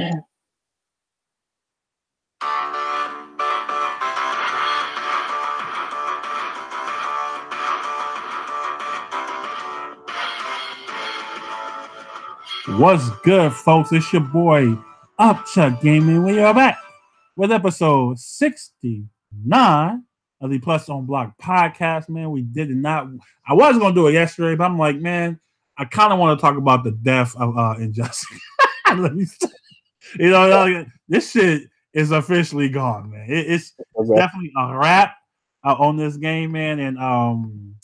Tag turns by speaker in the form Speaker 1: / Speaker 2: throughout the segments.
Speaker 1: What's good, folks? It's your boy Up to Gaming. We are back with episode 69 of the Plus on Block podcast. Man, we did not. I was gonna do it yesterday, but I'm like, man, I kind of want to talk about the death of Injustice. Let me, this shit is officially gone, man. It's definitely a wrap on this game, man. And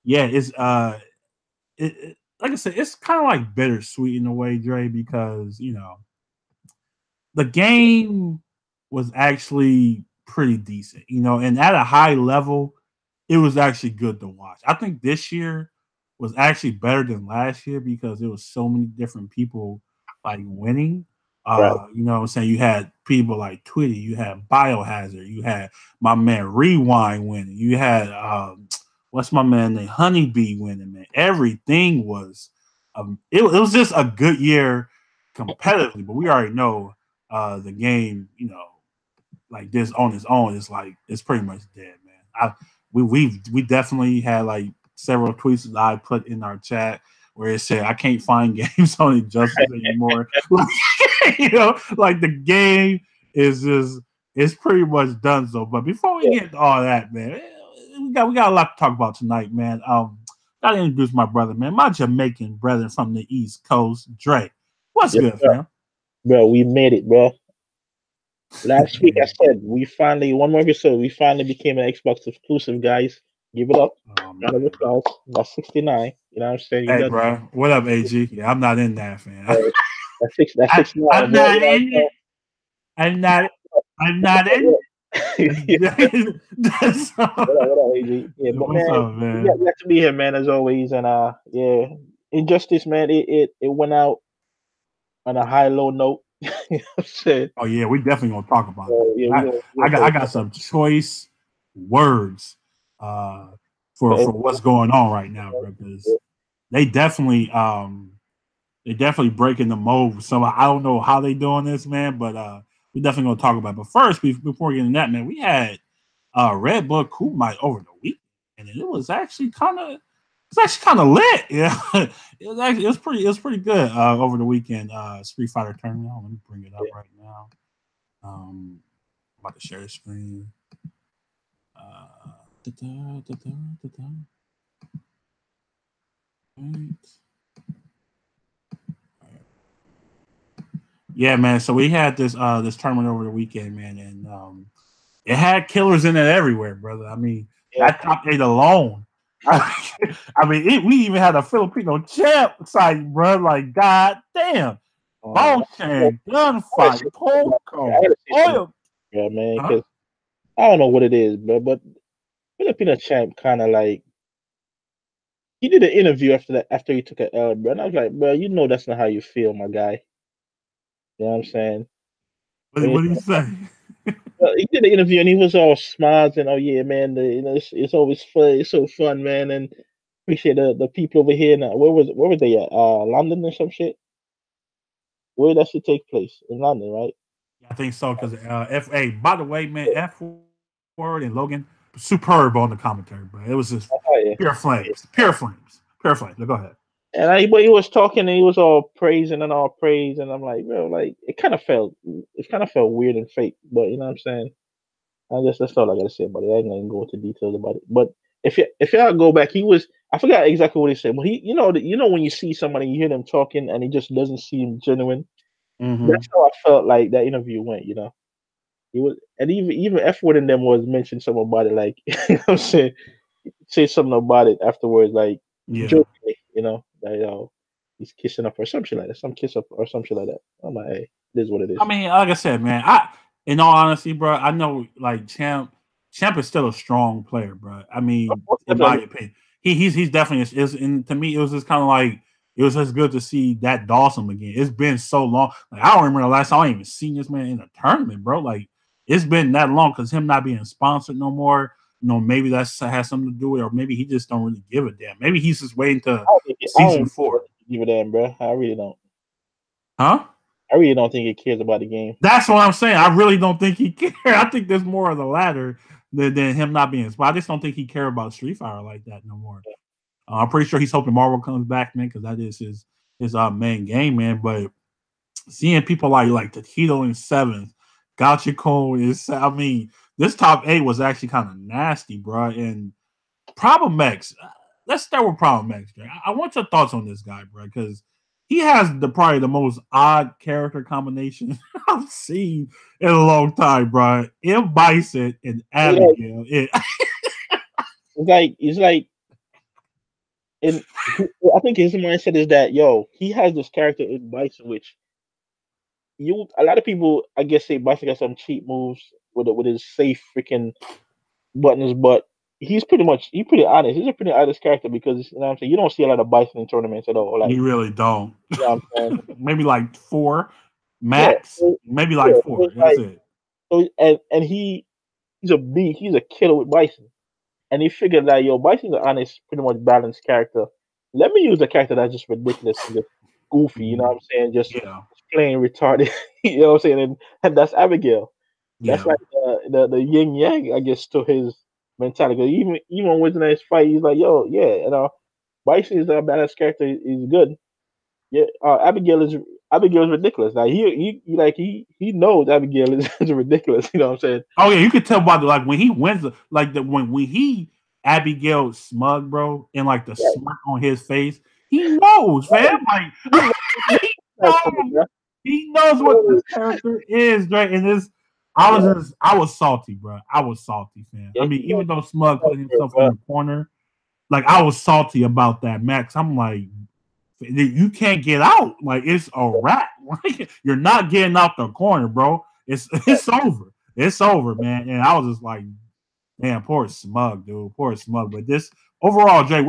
Speaker 1: yeah, it's like I said, it's kind of like bittersweet in a way, Dre, because the game was actually pretty decent, and at a high level, it was actually good to watch. I think this year was actually better than last year because there was so many different people like winning.
Speaker 2: Right.
Speaker 1: You know what I'm saying? You had people like Twitty, you had Biohazard, you had my man Rewind winning, you had what's my man named Honeybee winning, man. Everything was it was just a good year competitively, but we already know the game, like this on its own is like it's pretty much dead, man. We definitely had like several tweets that I put in our chat where it said I can't find games on Injustice anymore. Like the game is just it's pretty much done so. But before we get into all that, man, we got a lot to talk about tonight, man. Gotta introduce my brother, man, my Jamaican brother from the East Coast, Dre. What's good, fam?
Speaker 2: Bro, we made it, bro. Last week I said we finally became an Xbox exclusive, guys. Give it up. Round of applause. That's 69. You know what I'm saying?
Speaker 1: Hey, bro. What up, AG? Yeah, I'm not in that, fam.
Speaker 2: That's 69.
Speaker 1: I'm not in it. I'm not in it.
Speaker 2: What up, AG? Yeah, but
Speaker 1: What's up, man?
Speaker 2: You got to be here, man, as always. And yeah, Injustice, man, it went out on a high-low note. You know what I'm saying?
Speaker 1: Oh yeah, we definitely gonna talk about that.
Speaker 2: Yeah,
Speaker 1: I got some choice words for what's going on right now, bro, because they definitely breaking the mold. So I don't know how they doing this, man, but we definitely gonna talk about it. But first, before we get into that, man, we had Red Bull Kumite over the week, and it was actually kind of lit. Yeah, it was pretty good over the weekend. Street Fighter tournament. Let me bring it up right now. I'm about to share the screen. Yeah, man. So we had this tournament over the weekend, man, and it had killers in it everywhere, brother. I mean, that top 8 alone. I mean, we even had a Filipino champ side, bro. Like, god damn. Bone chain, gunfight, Polko, oil.
Speaker 2: Yeah, man, because I don't know what it is, but Filipino champ kind of like he did an interview after he took an L, bro, and I was like, bro, you know that's not how you feel, my guy. You know what I'm saying?
Speaker 1: What did he say?
Speaker 2: He did an interview and he was all smiles and oh yeah, man, it's always fun. It's so fun, man, and appreciate the people over here. Now, where was they at? London or some shit. Where that should take place in London, right?
Speaker 1: I think so because FA. By the way, man, F Word and Logan superb on the commentary, bro. It was just pure flames. Now, go ahead.
Speaker 2: And but he was talking and he was all praising and all praise, and I'm like, bro, like it kind of felt weird and fake, but you know what I'm saying? I guess that's all I gotta say about it. I ain't gonna go into details about it. But if y'all go back, I forgot exactly what he said, but you know when you see somebody, you hear them talking and it just doesn't seem genuine.
Speaker 1: Mm-hmm.
Speaker 2: That's how I felt like that interview went, He was, and even F word in them was mentioned something about it, like you know what I'm saying, say something about it afterwards, like jokingly, that he's kissing up or something like that, some kiss up or something like that. I'm like, hey, this is what it is.
Speaker 1: I mean, like I said, man, in all honesty, bro, I know like Champ is still a strong player, bro. I mean, in my opinion, he's definitely is. And to me, it was just kind of like it was just good to see that Dawson again. It's been so long. Like I don't remember the last time I even seen this man in a tournament, bro. Like it's been that long because him not being sponsored no more. Maybe that has something to do with it, or maybe he just don't really give a damn. Maybe he's just waiting to season 4.
Speaker 2: Give a damn, bro. I really don't.
Speaker 1: Huh?
Speaker 2: I really don't think he cares about the game.
Speaker 1: That's what I'm saying. I really don't think he cares. I think there's more of the latter than him not being inspired. I just don't think he care about Street Fighter like that no more. I'm pretty sure he's hoping Marvel comes back, man, because that is his main game, man. But seeing people like Taquito in 7th, Gotcha Cole is, I mean, this top 8 was actually kind of nasty, bro. And Problem X, let's start with Problem X. I want your thoughts on this guy, bro, because he has probably the most odd character combination I've seen in a long time, bro. M. Bison and Abigail.
Speaker 2: It's like, and I think his mindset is that he has this character in Bison, which a lot of people I guess say Bison got some cheap moves with his safe freaking buttons, but he's pretty honest. He's a pretty honest character because you know what I'm saying, you don't see a lot of Bison in tournaments at all. Like
Speaker 1: you really don't.
Speaker 2: You know what I'm saying?
Speaker 1: Maybe like 4 max. Maybe like 4. That's it.
Speaker 2: So and he's a beast. He's a killer with Bison. And he figured that Bison's an honest, pretty much balanced character. Let me use a character that's just ridiculous and just goofy, you know what I'm saying? Just plain retarded. You know what I'm saying? And that's Abigail. That's like the yin yang, I guess, to his mentality. Even with his fight, he's like, Bison is a balanced character. He's good. Yeah, Abigail is ridiculous. Like he knows Abigail is ridiculous. You know what I'm saying?
Speaker 1: Oh yeah, you could tell by like when he wins, like when he Abigail smug, bro, and like the smirk on his face, he knows, fam. Like he knows what this character is, right? And this, I was salty, bro. I was salty, fam. I mean, even though Smug put himself in the corner, like I was salty about that, Max. I'm like, you can't get out. Like it's a wrap. Like, you're not getting out the corner, bro. It's over. It's over, man. And I was just like, man, poor Smug, dude. Poor Smug. But this overall, Jay,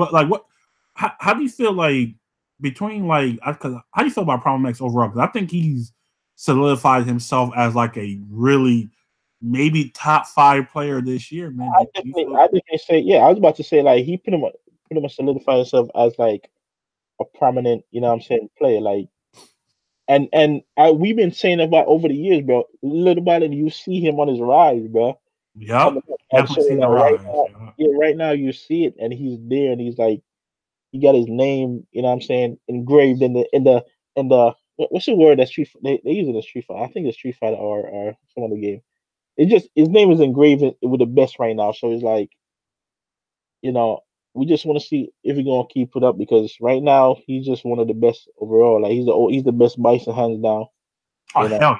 Speaker 1: how do you feel like between like, because how do you feel about Problem X overall? Because I think he's solidified himself as like a really maybe top 5 player this year, man.
Speaker 2: I definitely say, yeah. I was about to say like he pretty much solidified himself as like a prominent, you know what I'm saying, player. Like, and we've been saying about over the years, bro. Little by little, you see him on his rise, bro.
Speaker 1: Yeah, definitely seen the rise.
Speaker 2: Right now you see it, and he's there, and he's like, he got his name, you know what I'm saying, engraved in the what's the word that they use it as Street Fighter? I think it's Street Fighter or some other game. It just his name is engraved with the best right now. So it's like, we just want to see if he's gonna keep it up because right now he's just one of the best overall. Like he's the best Bison hands down.
Speaker 1: Oh hell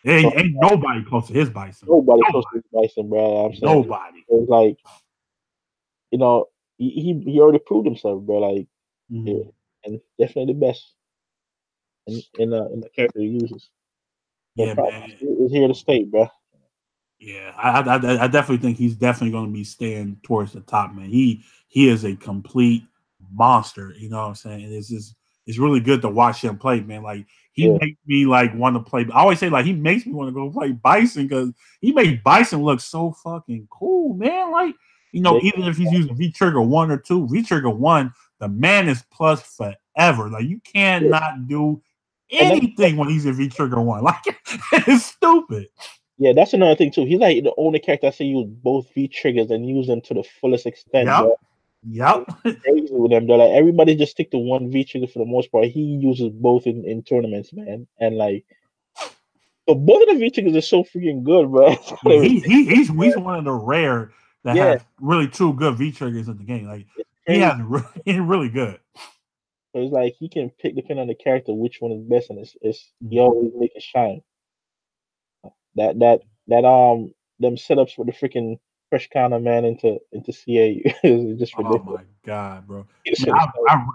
Speaker 1: yeah! Ain't nobody close to his Bison.
Speaker 2: Nobody close to his Bison, bro. I'm saying
Speaker 1: nobody.
Speaker 2: It's like, he already proved himself, bro. Like, yeah, and definitely the best in the character he uses.
Speaker 1: Yeah, man,
Speaker 2: is here to stay, bro.
Speaker 1: Yeah, I definitely think he's definitely going to be staying towards the top, man. He is a complete monster. You know what I'm saying? And it's really good to watch him play, man. Like he makes me like want to play. I always say like he makes me want to go play Bison because he makes Bison look so fucking cool, man. Like even if he's using V Trigger 1 or 2, V Trigger 1, the man is plus forever. Like you cannot do anything when he's in V Trigger 1. Like it's stupid.
Speaker 2: Yeah, that's another thing too. He's like the only character I see use both V triggers and use them to the fullest extent.
Speaker 1: Yep.
Speaker 2: Crazy with them. They're like everybody just stick to one V trigger for the most part. He uses both in tournaments, man. And like, but both of the V triggers are so freaking good, bro.
Speaker 1: He's one of the rare that have really two good V triggers in the game. Like he has really good.
Speaker 2: So it's like he can pick depending on the character which one is best, and it's he always make it shine. That them setups for the freaking fresh counter man into CA is just ridiculous.
Speaker 1: Oh my god, bro!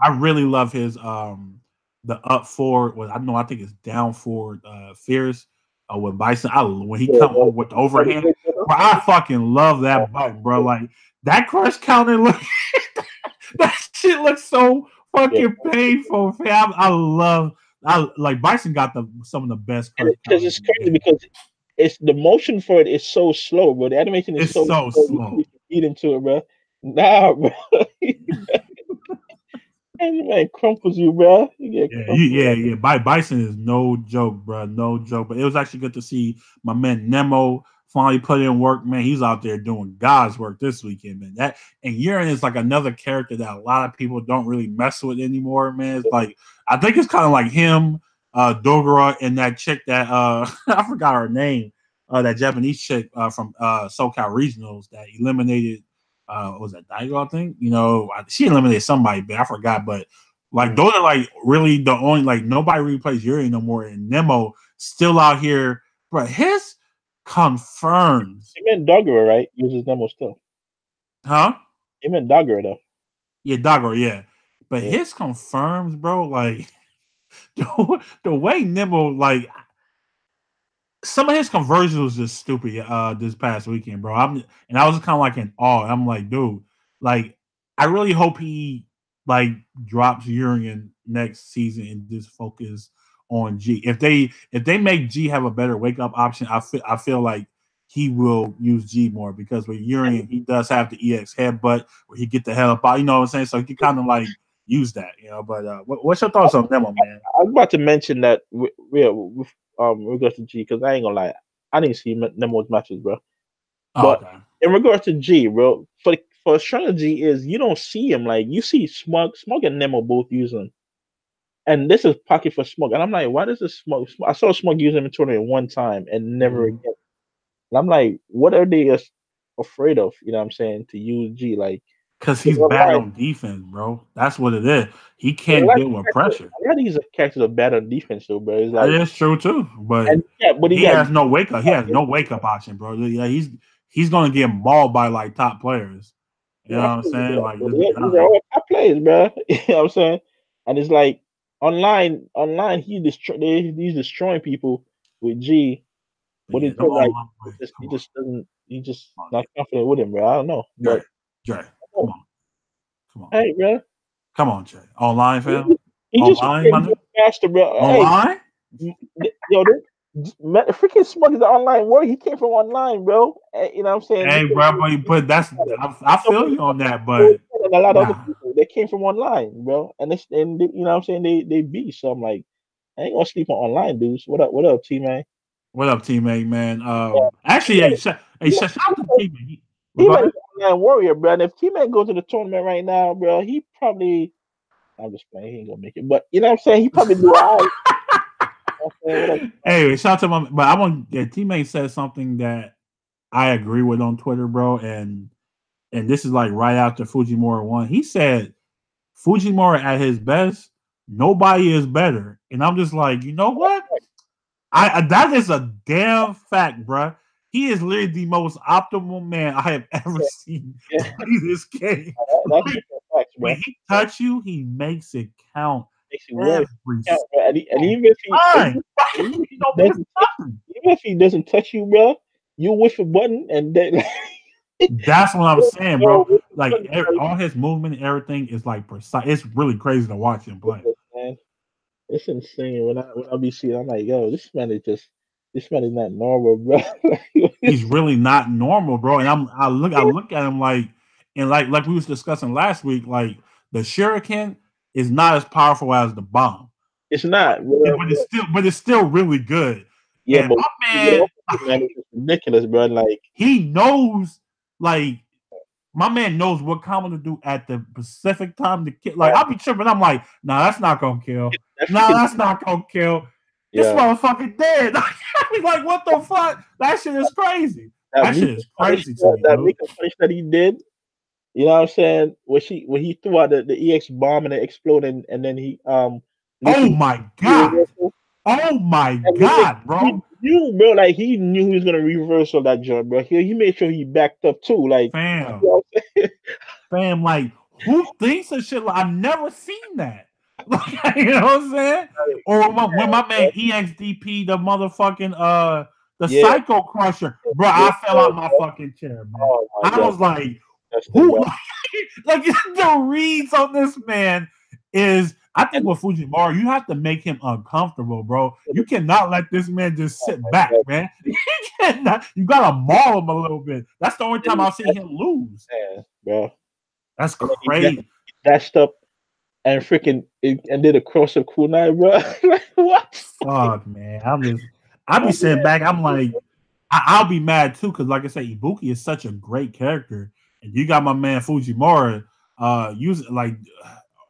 Speaker 1: I really love his the up forward. Well, I think it's down forward fierce when Bison. When he come over with the overhand, bro, I fucking love that button, bro. Like that crush counter look. That shit looks so fucking painful, fam. I like Bison got some of the best crush
Speaker 2: because it's crazy because it's the motion for it is so slow, bro. The animation is so slow. You beat into it, bro. Nah, bro. And man, crumples you, bro. You get
Speaker 1: Yeah. Bison is no joke, bro. No joke. But it was actually good to see my man Nemo finally put in work, man. He's out there doing God's work this weekend, man. That and Urine is like another character that a lot of people don't really mess with anymore, man. It's like I think it's kind of like him, Dogura, and that chick that I forgot her name, that Japanese chick from SoCal Regionals that eliminated. Was that Daigo? I think she eliminated somebody, but I forgot. But like those are like really the only like nobody really plays Yuri no more, and Nemo still out here, but his confirms.
Speaker 2: He meant Dogura, right? Uses Nemo still.
Speaker 1: Huh?
Speaker 2: He meant Dogura though.
Speaker 1: Yeah, Doggo, yeah. But
Speaker 2: Yeah.
Speaker 1: his confirms, bro, like the way Nemo like some of his conversions was just stupid this past weekend, bro. I was kind of like in awe. I'm like, dude, like I really hope he like drops Urian next season and just focus on G. If they make G have a better wake up option, I feel like he will use G more because with Urian he does have the EX headbutt where he get the hell up out. You know what I'm saying? So he can kind of like use that, But what's your thoughts on Nemo, man?
Speaker 2: I was about to mention that with regards to G, because I ain't gonna lie, I didn't see Nemo's matches, bro.
Speaker 1: Oh,
Speaker 2: But
Speaker 1: okay.
Speaker 2: in regards to G, bro, for strategy is you don't see him like you see Smug and Nemo both use him, and this is pocket for Smug, and I'm like, why does this Smug? I saw Smug use him in tournament one time and never again. And I'm like, what are they afraid of? You know what I'm saying to use G like.
Speaker 1: Because he's bad on defense, bro. That's what it is. He can't deal with pressure.
Speaker 2: A lot of these characters are bad on defense, though, bro. It's
Speaker 1: That
Speaker 2: like,
Speaker 1: is true too. But he has no wake up. He has no wake up option, bro. Yeah, he's gonna get mauled by like top players. You know what I'm saying? Like
Speaker 2: these are all top players, bro. You know what I'm saying? And it's like online, he's destroying people with G. But
Speaker 1: yeah,
Speaker 2: it's like he just not confident with him, bro. I don't know, but
Speaker 1: Dre, come on,
Speaker 2: hey, bro,
Speaker 1: come on, Jay. Online, fam.
Speaker 2: he just
Speaker 1: Online, my
Speaker 2: faster, bro.
Speaker 1: online.
Speaker 2: Hey, yo, freaking Smug is the online word. He came from online, bro. You know what I'm saying?
Speaker 1: Hey, bro, but that's I feel you on that, but
Speaker 2: and a lot of other people they came from online, bro. And you know what I'm saying? They beat. So I'm like, I ain't gonna sleep on online dudes. What up, T man?
Speaker 1: What up, teammate, man? Actually, shout out to teammate.
Speaker 2: T-Man is an online warrior, bro. And if T-Man goes to the tournament right now, bro, he probably I'm just playing, he ain't gonna make it. But you know what I'm saying? He probably do all right.
Speaker 1: Anyway, shout out to my but I want teammate said something that I agree with on Twitter, bro, and this is like right after Fujimura won. He said Fujimura at his best, nobody is better. And I'm just like, you know what? I that is a damn fact, bro. He is literally the most optimal man I have ever seen play this game. When he touch you, he makes it count.
Speaker 2: And even if he doesn't touch you, bro, you whiff a button and then
Speaker 1: that's what I'm saying, bro. Like all his movement and everything is like precise. It's really crazy to watch him play.
Speaker 2: It's insane. When I be seeing, I'm like, yo, this man is not normal, bro.
Speaker 1: He's really not normal, bro. And I look at him like, and like we was discussing last week, like the shuriken is not as powerful as the bomb.
Speaker 2: It's not,
Speaker 1: but it's still really good.
Speaker 2: Yeah,
Speaker 1: and
Speaker 2: but
Speaker 1: my
Speaker 2: man is ridiculous, bro. Like
Speaker 1: he knows, like my man knows what combo to do at the Pacific time to kill. Like I'll be tripping. I'm like, nah, that's not gonna kill. That's not gonna kill. This motherfucker dead. Like, what the fuck? That shit is crazy. That shit is crazy to me,
Speaker 2: that Mika punch that he did. You know what I'm saying? When he threw out the EX bomb and it exploded, and then he
Speaker 1: oh my god! Oh my god, bro!
Speaker 2: Bro, like he knew he was gonna reversal that jump, bro. He made sure he backed up too, like
Speaker 1: fam. Fam, like who thinks of shit? Like I've never seen that. Like, you know what I'm saying? Or when my man EXDP the motherfucking the Psycho Crusher, bro, I fell out my fucking chair, man. I was like, who? Like the reads on this man is. I think with Fujimura, you have to make him uncomfortable, bro. You cannot let this man just sit back, man. You gotta maul him a little bit. That's the only time I'll see him lose.
Speaker 2: Yeah, bro.
Speaker 1: That's crazy.
Speaker 2: He dashed up and freaking and did a cross of kunai, bro. Like what?
Speaker 1: Fuck, man. I be sitting back. I'm like, I'll be mad too, because like I said, Ibuki is such a great character, and you got my man Fujimura, using like,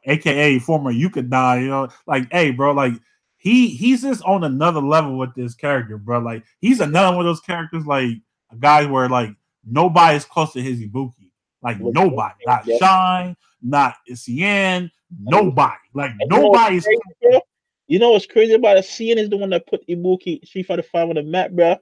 Speaker 1: AKA former Yukadai, like, hey, bro, like he's just on another level with this character, bro. Like he's another one of those characters, like a guy where like nobody's close to his Ibuki, like nobody, not Shine, not Cien, nobody, like
Speaker 2: And you know what's
Speaker 1: nobody's.
Speaker 2: crazy, bro? You know what's crazy about it? Cien is the one that put Ibuki Street Fighter 5 on the map, bro.
Speaker 1: Yep.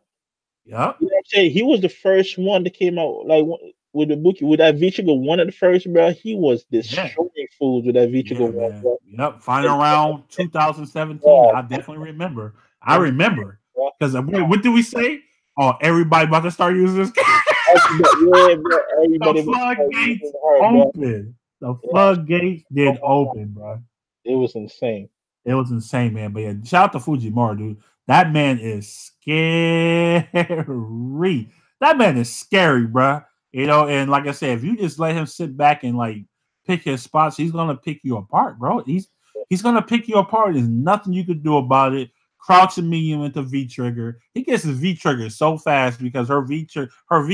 Speaker 2: You know what I'm saying? He was the first one that came out like with the Ibuki with that V-Trigger one of the first, bro. He was
Speaker 1: Yeah.
Speaker 2: destroying fools with that V-Trigger
Speaker 1: Yeah,
Speaker 2: one,
Speaker 1: man.
Speaker 2: bro.
Speaker 1: Yep. Final round 2017.
Speaker 2: Yeah,
Speaker 1: I definitely remember. I
Speaker 2: I'm
Speaker 1: remember.
Speaker 2: bro.
Speaker 1: Because what did we say? Oh, everybody about to start using this.
Speaker 2: Yeah, bro.
Speaker 1: The
Speaker 2: Everybody was
Speaker 1: floodgates
Speaker 2: using her, bro.
Speaker 1: open. The
Speaker 2: Yeah,
Speaker 1: floodgates did open, bro.
Speaker 2: it was insane.
Speaker 1: It was insane, man. But yeah, shout out to Fujimura, dude. That man is scary. That man is scary, bro. And like I said, if you just let him sit back and like pick his spots, he's gonna pick you apart, bro. He's gonna pick you apart. There's nothing you could do about it. Crouching medium into V trigger. He gets his V trigger so fast because her V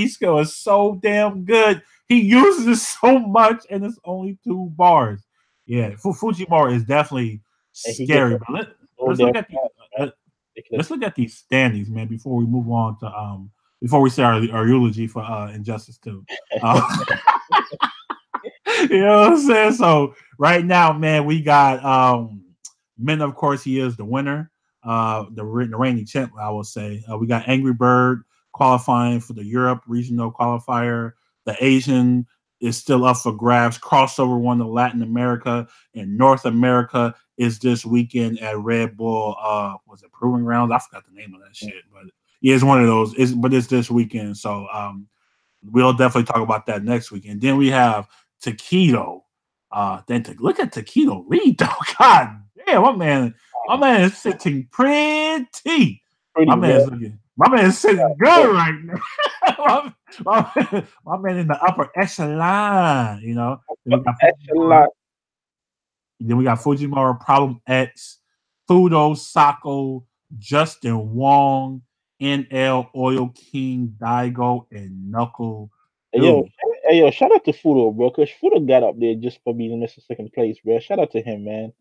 Speaker 1: skill is so damn good. He uses it so much, and it's only 2 bars. Yeah, Fujimura is definitely
Speaker 2: And he gets
Speaker 1: scary. But
Speaker 2: so
Speaker 1: let's
Speaker 2: damn
Speaker 1: look at the
Speaker 2: fast, man.
Speaker 1: uh,
Speaker 2: Ridiculous.
Speaker 1: let's look at these standings, man. Before we move on to before we say our eulogy for Injustice 2. You know what I'm saying? So right now, man, we got Men. Of course, he is the winner, the reigning champ. I will say we got Angry Bird qualifying for the Europe regional qualifier. The Asian is still up for grabs. Crossover one to Latin America and North America is this weekend at Red Bull. Was it Proving Grounds? I forgot the name of that shit, but yeah, it's one of those. But it's this weekend, so we'll definitely talk about that next week. And then we have Taquito. Look at Taquito Lee, though. God damn, my man is sitting pretty.
Speaker 2: Pretty, bro.
Speaker 1: My man is sitting good right now. my man in the upper echelon, Then we got
Speaker 2: That's a
Speaker 1: Fujimura.
Speaker 2: lot.
Speaker 1: Then we got Fujimura, Problem X, Fudo, Sako, Justin Wong, NL, Oil King, Daigo, and Knuckle.
Speaker 2: Hey yo,
Speaker 1: Dude,
Speaker 2: hey yo, shout out to Fudo, bro, because Fudo got up there just for being Mr. Second Place, bro. Shout out to him, man.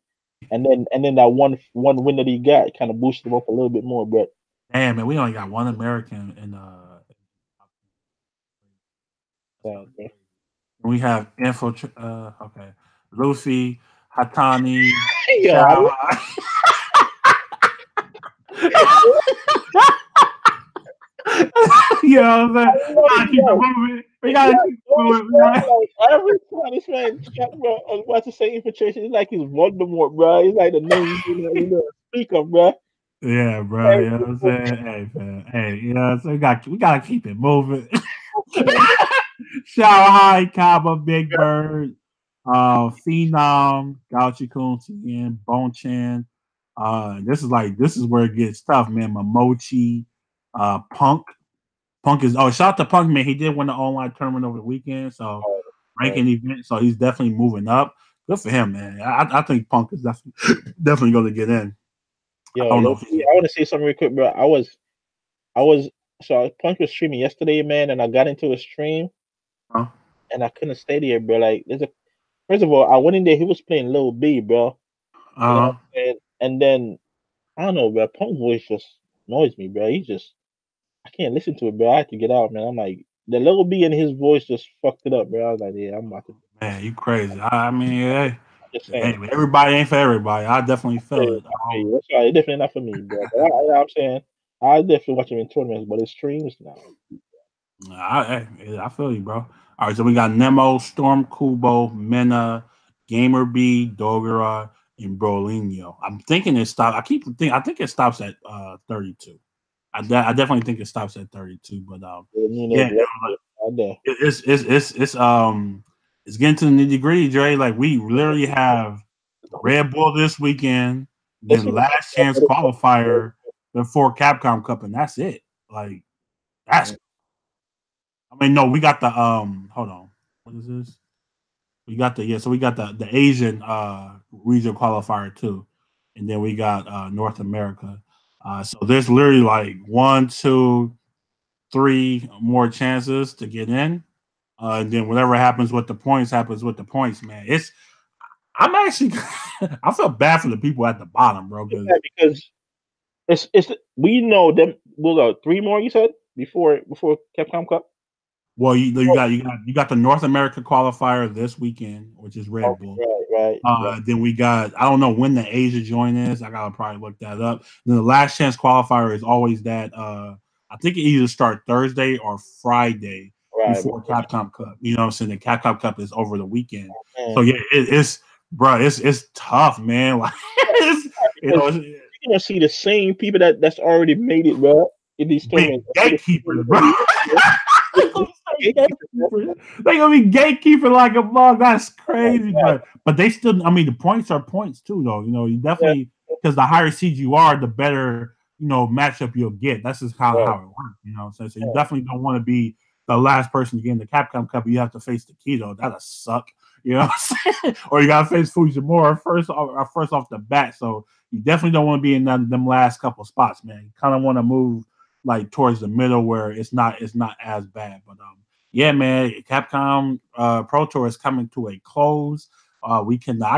Speaker 2: And then that one win that he got kind of boosted him up a little bit more, bro.
Speaker 1: damn, man, we only got one American in that's
Speaker 2: Yeah,
Speaker 1: fucking
Speaker 2: bro.
Speaker 1: crazy. We have okay. Luffy, Hatani,
Speaker 2: Yo,
Speaker 1: Shao. You know what I'm saying?
Speaker 2: I love
Speaker 1: Gotta keep it
Speaker 2: yo,
Speaker 1: moving. We
Speaker 2: yeah,
Speaker 1: gotta keep it
Speaker 2: bro,
Speaker 1: moving.
Speaker 2: like every time this man chat, bro, I was about to say infiltration, it's like he's Voldemort, bro. He's like the name speaker, bro.
Speaker 1: Yeah, bro. You know what I'm saying? Hey, man. Hey, so we gotta keep it moving. Shanghai, Kaba, Big Bird, Phenom, Gauchi Kun, Tien, Bone Chan. This is where it gets tough, man. Momochi, Punk. Punk is shout out to Punk, man. He did win the online tournament over the weekend, so
Speaker 2: Right.
Speaker 1: ranking event, so he's definitely moving up. Good for him, man. I think Punk is definitely going to get in. I
Speaker 2: Yo,
Speaker 1: don't know
Speaker 2: look,
Speaker 1: if he's
Speaker 2: I want to say something real quick, bro. I was so Punch was streaming yesterday, man, and I got into a stream
Speaker 1: huh?
Speaker 2: and I couldn't stay there, bro. Like, first of all, I went in there, he was playing Lil B, bro. You know what
Speaker 1: Uh-huh.
Speaker 2: I'm saying? And then I don't know, bro. Punk voice just annoys me, bro. I can't listen to it, bro. I had to get out, man. I'm like, the Lil B in his voice just fucked it up, bro. I was like, yeah, I'm about to.
Speaker 1: Man, you crazy. I mean, hey,
Speaker 2: Just
Speaker 1: hey,
Speaker 2: saying.
Speaker 1: everybody ain't for everybody. I definitely
Speaker 2: I feel
Speaker 1: feel
Speaker 2: you.
Speaker 1: it.
Speaker 2: I feel you. That's why it's definitely not for me, bro. But you know what I'm saying, I definitely watch him in tournaments, but his streams, no.
Speaker 1: I feel you, bro. All right, so we got Nemo, Storm Kubo, Mena, Gamer B, Dogura, and Brolinho. I'm thinking it stops. I think it stops at 32. I definitely think it stops at 32. But
Speaker 2: You know,
Speaker 1: yeah,
Speaker 2: the out there.
Speaker 1: it's getting to the nitty gritty, Dre. Like we literally have Red Bull this weekend,
Speaker 2: This
Speaker 1: then
Speaker 2: one is
Speaker 1: last chance qualifier before Capcom Cup, and that's it. Like that's I mean, no, we got hold on. What is this? We got so we got the Asian regional qualifier 2, and then we got North America. So there's literally like 1, 2, 3 more chances to get in. And then whatever happens with the points happens with the points, man. I'm actually I feel bad for the people at the bottom, bro.
Speaker 2: Because it's we know them. We'll go 3 more. You said before Capcom Cup.
Speaker 1: Well, you got the North America qualifier this weekend, which is Red Bull.
Speaker 2: Right.
Speaker 1: Then we got, I don't know when the Asia join is. I gotta probably look that up. Then the last chance qualifier is always that. I think it either start Thursday or Friday before Capcom Cup. You know what I'm saying? The Capcom Cup is over the weekend. So yeah, it's tough, man. Like
Speaker 2: you're gonna see the same people that's already made it, bro. In these tournaments,
Speaker 1: gatekeepers, bro. They gonna be gatekeeper like a bug. That's crazy, but they still. I mean, the points are points too, though. You know, you definitely because the higher seed you are, the better matchup you'll get. That's just how it works. You know, so you definitely don't want to be the last person to get in the Capcom Cup. You have to face the Keto. That'll suck. You know what I'm saying? Or you gotta face Fujimura first off the bat. So you definitely don't want to be in them last couple spots, man. You kind of want to move like towards the middle where it's not as bad. But yeah, man, Capcom Pro Tour is coming to a close. I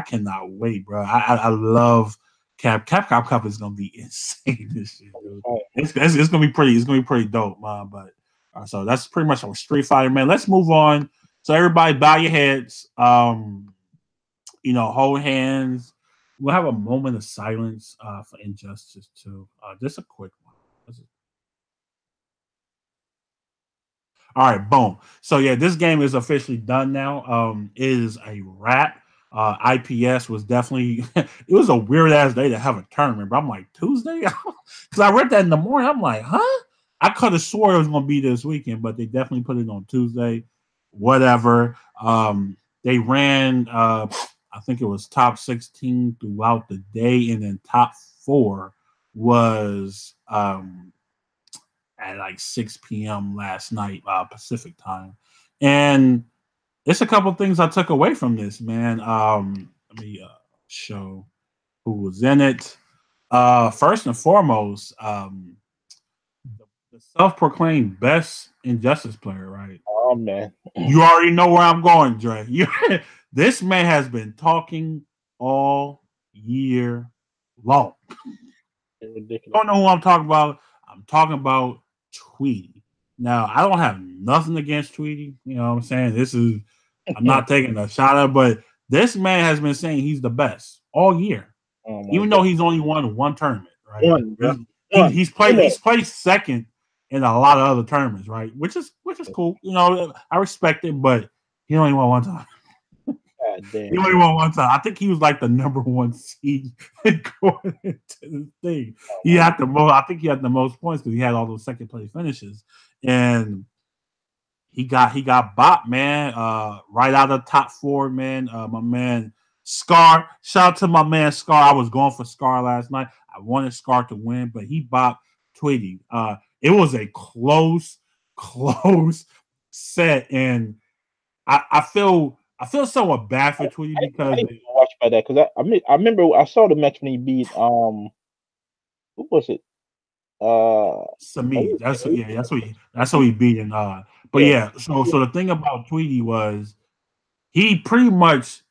Speaker 1: cannot wait, bro. I love Capcom Cup is gonna be insane this year, dude. It's gonna be pretty dope, man. But so that's pretty much on Street Fighter, man. Let's move on. So everybody, bow your heads. Hold hands. We'll have a moment of silence for Injustice 2. Just a quick one. All right, boom. So yeah, this game is officially done now. It is a wrap. IPS was definitely it was a weird ass day to have a tournament, but I'm like, Tuesday? Because I read that in the morning. I'm like, huh? I could have swore it was gonna be this weekend, but they definitely put it on Tuesday. Whatever. They ran I think it was top 16 throughout the day, and then top 4 was at like 6 p.m. last night, Pacific time. And it's a couple things I took away from this, man. Let me show who was in it. First and foremost, the self-proclaimed best Injustice player, right?
Speaker 2: Oh, man.
Speaker 1: You already know where I'm going, Dre. This man has been talking all year long.
Speaker 2: Ridiculous.
Speaker 1: Don't know who I'm talking about. I'm talking about Tweety. Now, I don't have nothing against Tweety. You know what I'm saying? I'm not taking a shot at, but this man has been saying he's the best all year. Even though he's only won one tournament, right? He's played second in a lot of other tournaments, right? Which is cool. You know, I respect it, but he only won one time. He only won one time. I think he was like the number 1 seed going into the thing. He had the most. I think he had the most points because he had all those second place finishes, and he got bopped, man. Right out of top 4, man. My man Scar. Shout out to my man Scar. I was going for Scar last night. I wanted Scar to win, but he bopped Tweety. It was a close set, and I feel somewhat bad for Tweety because
Speaker 2: I didn't watch by that because I remember I saw the match when he beat who was it?
Speaker 1: Sami. That's who he beat in. But yeah, so the thing about Tweety was he pretty much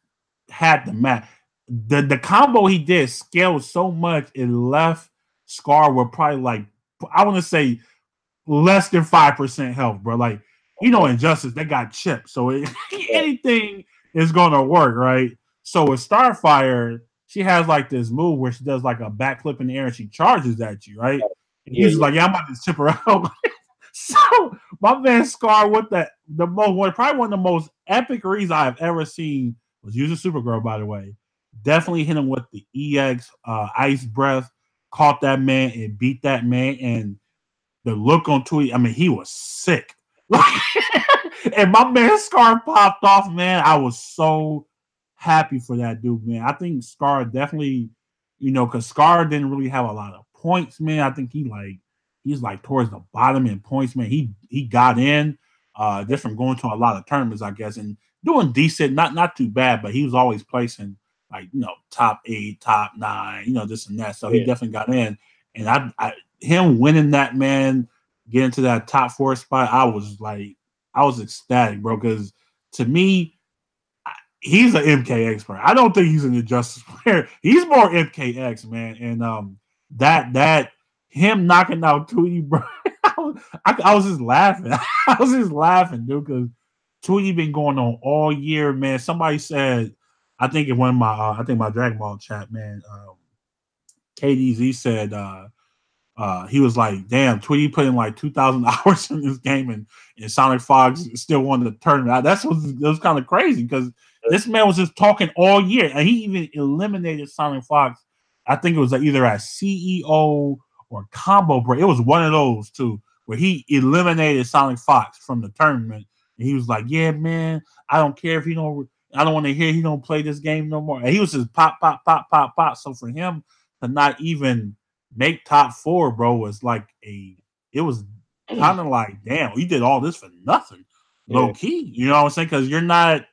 Speaker 1: had the match. The combo he did scaled so much it left Scar with probably like I want to say less than 5% health, bro. Like Injustice, they got chips, so anything is gonna work, right? So with Starfire, she has like this move where she does like a backflip in the air and she charges at you, right? And he's like, I'm about to chip her out. So my man Scar with probably one of the most epic reads I've ever seen was using Supergirl, by the way. Definitely hit him with the EX ice breath, caught that man and beat that man. And the look on Tweety, I mean, he was sick. And my man Scar popped off, man. I was so happy for that dude, man. I think Scar definitely, because Scar didn't really have a lot of points, man. I think he's like towards the bottom in points, man. He got in just from going to a lot of tournaments, I guess, and doing decent, not too bad, but he was always placing like top 8, top 9, this and that. So he
Speaker 2: Yeah.
Speaker 1: definitely got in, and him winning that, man, getting to that top 4 spot, I was ecstatic, bro, because to me, he's an MKX player. I don't think he's an Injustice player. He's more MKX, man. And that him knocking out Tweety, bro. I was just laughing. I was just laughing, dude, because Tweety been going on all year, man. Somebody said, I think in one of my Dragon Ball chat, man, KDZ said he was like, damn, Tweety put in like 2,000 hours in this game, and Sonic Fox still won the tournament. That was kind of crazy because this man was just talking all year, and he even eliminated Sonic Fox. I think it was either at CEO or Combo Break. It was one of those two where he eliminated Sonic Fox from the tournament, and he was like, yeah, man, I don't care if I don't want to hear he don't play this game no more. And he was just pop, pop, pop, pop, pop. So for him to not even make top 4, bro, was like it was kind of like, damn, you did all this for nothing, low key. You know what I'm saying? Because you're not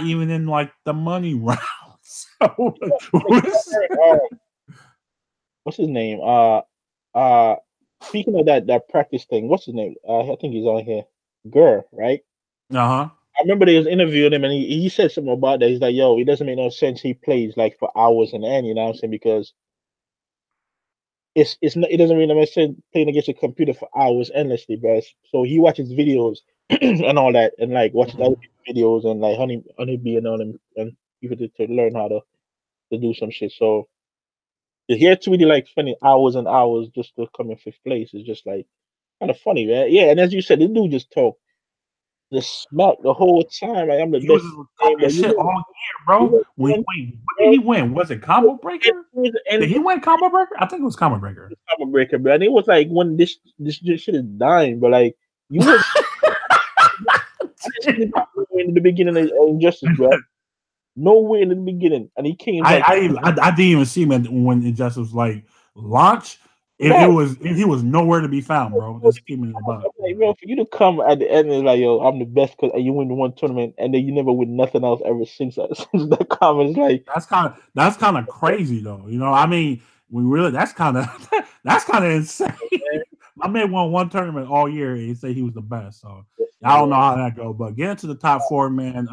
Speaker 1: even in like the money round. So
Speaker 2: what's his name? Speaking of that practice thing, what's his name? I think he's on here. Gurr, right?
Speaker 1: Uh-huh.
Speaker 2: I remember they was interviewing him, and he said something about that. He's like, yo, it doesn't make no sense he plays like for hours and end, you know what I'm saying? Because it doesn't really make sense playing against a computer for hours endlessly, bro. So he watches videos and all that, and like watches other videos and like honeybee and all them, and people to learn how to do some shit. So to hear Tweety like spending hours and hours just to come in 5th place is just like kind of funny, man. Yeah, and as you said, the dude just talk the smack the whole time. Like, I'm the
Speaker 1: he was
Speaker 2: best.
Speaker 1: talking shit all year, bro. What did he win? Was it Combo Breaker? Did he win Combo Breaker? I think it was Combo Breaker.
Speaker 2: Combo Breaker, bro. And it was like when this shit is dying, but like you was in the beginning of Injustice, bro. Nowhere in the beginning, and he came.
Speaker 1: I didn't even see him when Injustice was like launch. He was nowhere to be found, bro. Just keep me about it.
Speaker 2: Like, bro, for you to come at the end and like, yo, I'm the best because you win the one tournament, and then you never win nothing else ever since that comment. Like
Speaker 1: that's kind of crazy though. I mean, that's kind of insane. My man won one tournament all year and he said he was the best. So I don't know how that goes, but get into the top 4, man.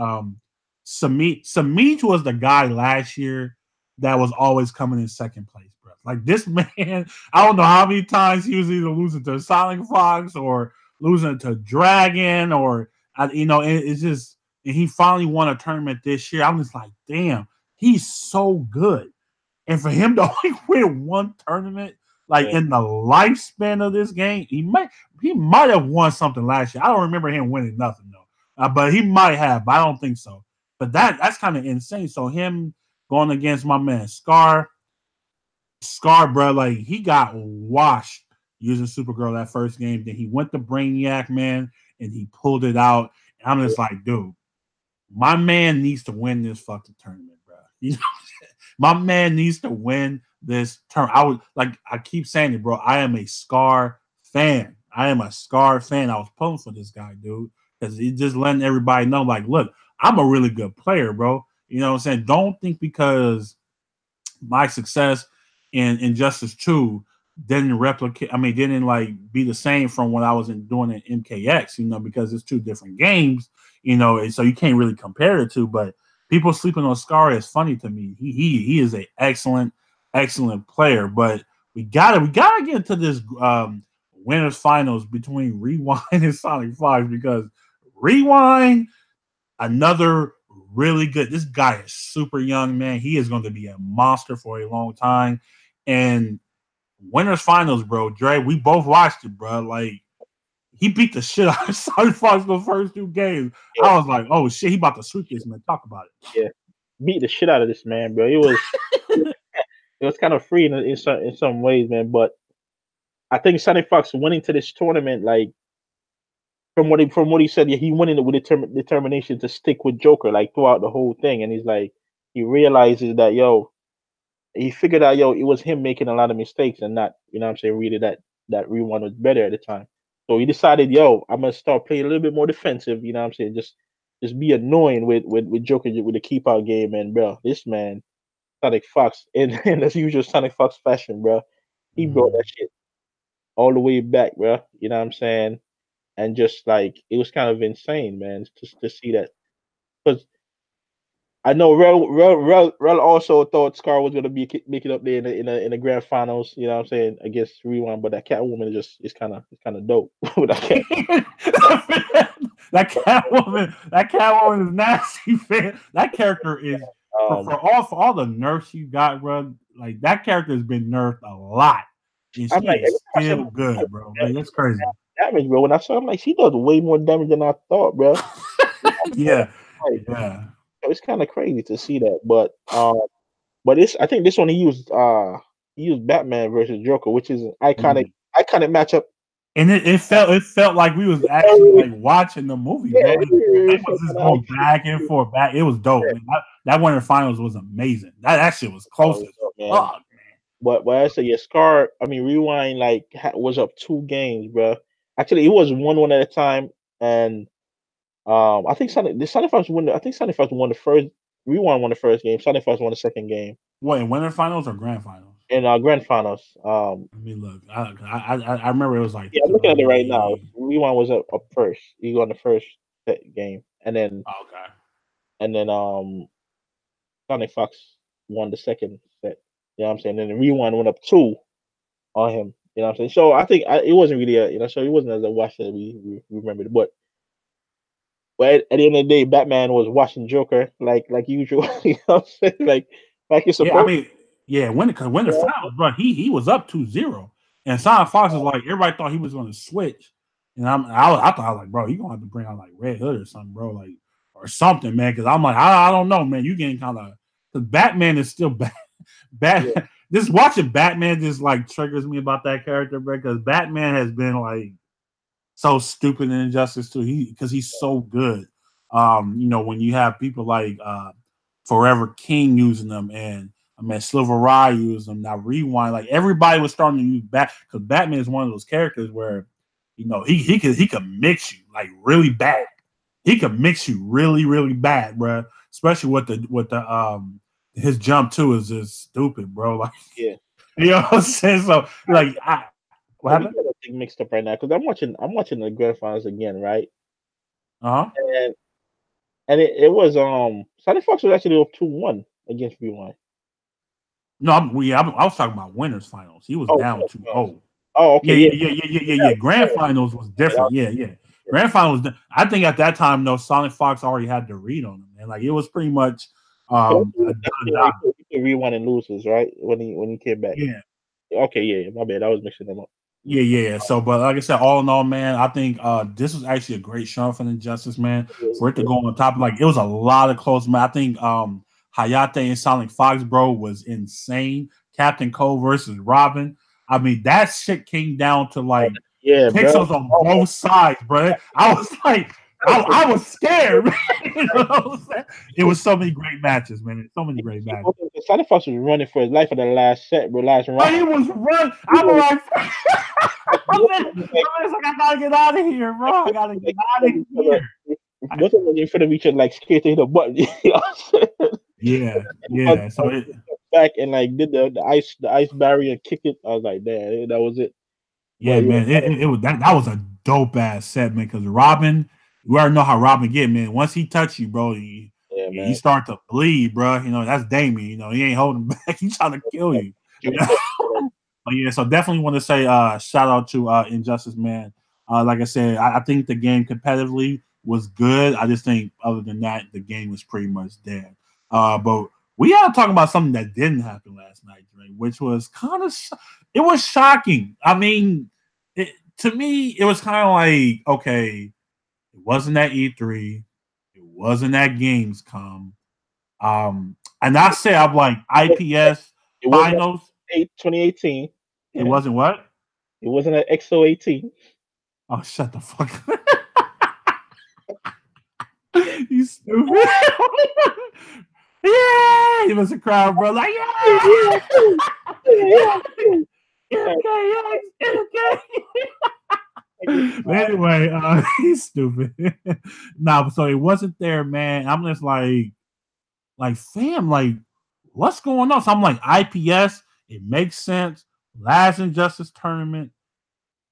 Speaker 1: Samit was the guy last year that was always coming in second place, bro. Like this man, I don't know how many times he was either losing to Sonic Fox or losing to Dragon, or it's just. And he finally won a tournament this year. I'm just like, damn, he's so good. And for him to only win one tournament, like in the lifespan of this game, he might have won something last year. I don't remember him winning nothing though, but he might have. But I don't think so. But that's kind of insane. So him going against my man Scar, bro, like he got washed using Supergirl that first game. Then he went to Brainiac, man, and he pulled it out. And I'm just like, dude, my man needs to win this fucking tournament, bro. My man needs to win this tournament. I keep saying it, bro. I am a Scar fan. I was pulling for this guy, dude, because he's just letting everybody know, like, look, I'm a really good player, bro. You know what I'm saying? Don't think because my success in Injustice 2 didn't replicate. I mean, didn't like be the same from what I was doing in MKX. Because it's 2 different games. And so you can't really compare the 2. But people sleeping on Scar is funny to me. He is an excellent player. But we gotta get into this winners finals between Rewind and Sonic Fox, because Rewind, another really good. This guy is super young, man. He is going to be a monster for a long time. And winners finals, bro. Dre, we both watched it, bro. Like he beat the shit out of Sonic Fox the first 2 games. Yeah. I was like, oh shit, he about to sweep this, man. Talk about it.
Speaker 2: Yeah, beat the shit out of this man, bro. It was kind of free in some ways, man. But I think Sonic Fox winning to this tournament, like from what he said, yeah, he went in it with determination to stick with Joker like throughout the whole thing, and he's like, he realizes that he figured out it was him making a lot of mistakes and not, I'm saying, really that Rewind was better at the time. So he decided, I'm gonna start playing a little bit more defensive, I'm saying, just just be annoying with Joker with the keep out game, and bro, this man Sonic Fox in his usual Sonic Fox fashion, bro. He brought that shit all the way back, bro. You know what I'm saying? And just like it was kind of insane, man, to see that. Because I know Rel also thought Scar was gonna make it up there in the grand finals. You know what I'm saying, against Rewind, but that Catwoman is kind of dope. With that
Speaker 1: that Catwoman is nasty, man. That character is for all the nerfs you got, bro. Like that character has been nerfed a lot, and she
Speaker 2: like,
Speaker 1: is still good, bro. Like that's crazy.
Speaker 2: Damage, bro. When I saw him, like she does way more damage than I thought, bro.
Speaker 1: Yeah,
Speaker 2: like,
Speaker 1: yeah.
Speaker 2: It's kind of crazy to see that, but I think this one he used Batman versus Joker, which is an iconic matchup.
Speaker 1: And it felt like we was actually like watching the movie, bro. It was just going back and forth, back. It was dope. Man. That Winter Finals was amazing. That shit was close as fuck, man.
Speaker 2: But I say, yeah, Scar. I mean, Rewind like was up 2 games, bro. Actually, it was 1-1 at a time, and I think Sonic Fox won. I think Sonic Fox won the first. Rewind won the first game. Sonic Fox won the second game.
Speaker 1: What, in Winter Finals or Grand Finals?
Speaker 2: In grand finals.
Speaker 1: Let me look. I remember it was like.
Speaker 2: Yeah, I'm looking at it right now. Rewind was up first. He won the first game, and then Sonic Fox won the second set. You know what I'm saying? And then Rewind went up 2 on him. You know what I'm saying? So I think it wasn't really so it wasn't as a watch that we remembered, but at the end of the day, Batman was watching Joker like usual. You know what I'm saying? Like it's supposed.
Speaker 1: Yeah, I mean, yeah, Winter Finals, bro. He was up 2-0, and Sonic Fox was like everybody thought he was going to switch, and I thought like, bro, you gonna have to bring out like Red Hood or something, bro, like or something, man. Because I'm like, I don't know, man. You getting kind of because Batman is still bad. Yeah. Just watching Batman just like triggers me about that character, bro. Because Batman has been like so stupid in Injustice too. Because he's so good. When you have people like Forever King using them, and I mean Silvereye using them. Now Rewind, like everybody was starting to use because Batman is one of those characters where he could mix you like really bad. He could mix you really, really bad, bro. Especially with the his jump too is just stupid, bro. Like,
Speaker 2: yeah,
Speaker 1: you know what I'm saying? So like, what happened?
Speaker 2: I think mixed up right now because I'm watching the grand finals again, right? And it was Sonic Fox was actually up 2-1 against Rewind.
Speaker 1: No, I was talking about winners finals. He was down 2-0.
Speaker 2: Oh, okay.
Speaker 1: Yeah. Grand finals was different. Yeah. Grand finals. I think at that time, though, Sonic Fox already had the read on him, and like it was pretty much.
Speaker 2: He Rewind and loses, right? When he came back.
Speaker 1: Yeah.
Speaker 2: Okay. Yeah. My bad. I was mixing them up.
Speaker 1: Yeah. So, but like I said, all in all, man, I think this was actually a great show for Injustice, man. For it to go on top, like it was a lot of close. Man, I think Hayate and Sonic Fox, bro, was insane. Captain Cole versus Robin. I mean, that shit came down to like pixels on both sides, bro. I was like, I was scared. You know what I'm saying? It was so many great matches, man. So many great matches.
Speaker 2: Sonic Fox was running for his life in the last set, bro. Last round.
Speaker 1: But he was running. I'm like, I gotta get out of here, bro. I gotta get out of here.
Speaker 2: Both of them in front of each other, like scared to hit a button. You know what I'm
Speaker 1: saying? Yeah. So it
Speaker 2: back and like did the ice barrier, kicked it. I was like, damn, that was it.
Speaker 1: Yeah, man. It was that was a dope ass set, man. Because Robin, you already know how Robin get, man. Once he touch you, bro, you start to bleed, bro. You know that's Damien. You know he ain't holding back. He's trying to kill you. But yeah, so definitely want to say shout out to Injustice, man. Like I said, I think the game competitively was good. I just think other than that, the game was pretty much dead. But we got to talk about something that didn't happen last night, right? Which was kind of it was shocking. I mean, to me, it was kind of like, okay, it wasn't at E3, it wasn't at Gamescom, and I say I'm like IPS finals.
Speaker 2: 2018.
Speaker 1: It wasn't what?
Speaker 2: It wasn't an XO 18.
Speaker 1: Oh, shut the fuck up. You stupid. Yeah, it was a crowd, bro. Like, yeah. Okay. But anyway, he's stupid. Nah, so it wasn't there, man. I'm just like, fam, like, what's going on? So I'm like, IPS, it makes sense. Last Injustice tournament,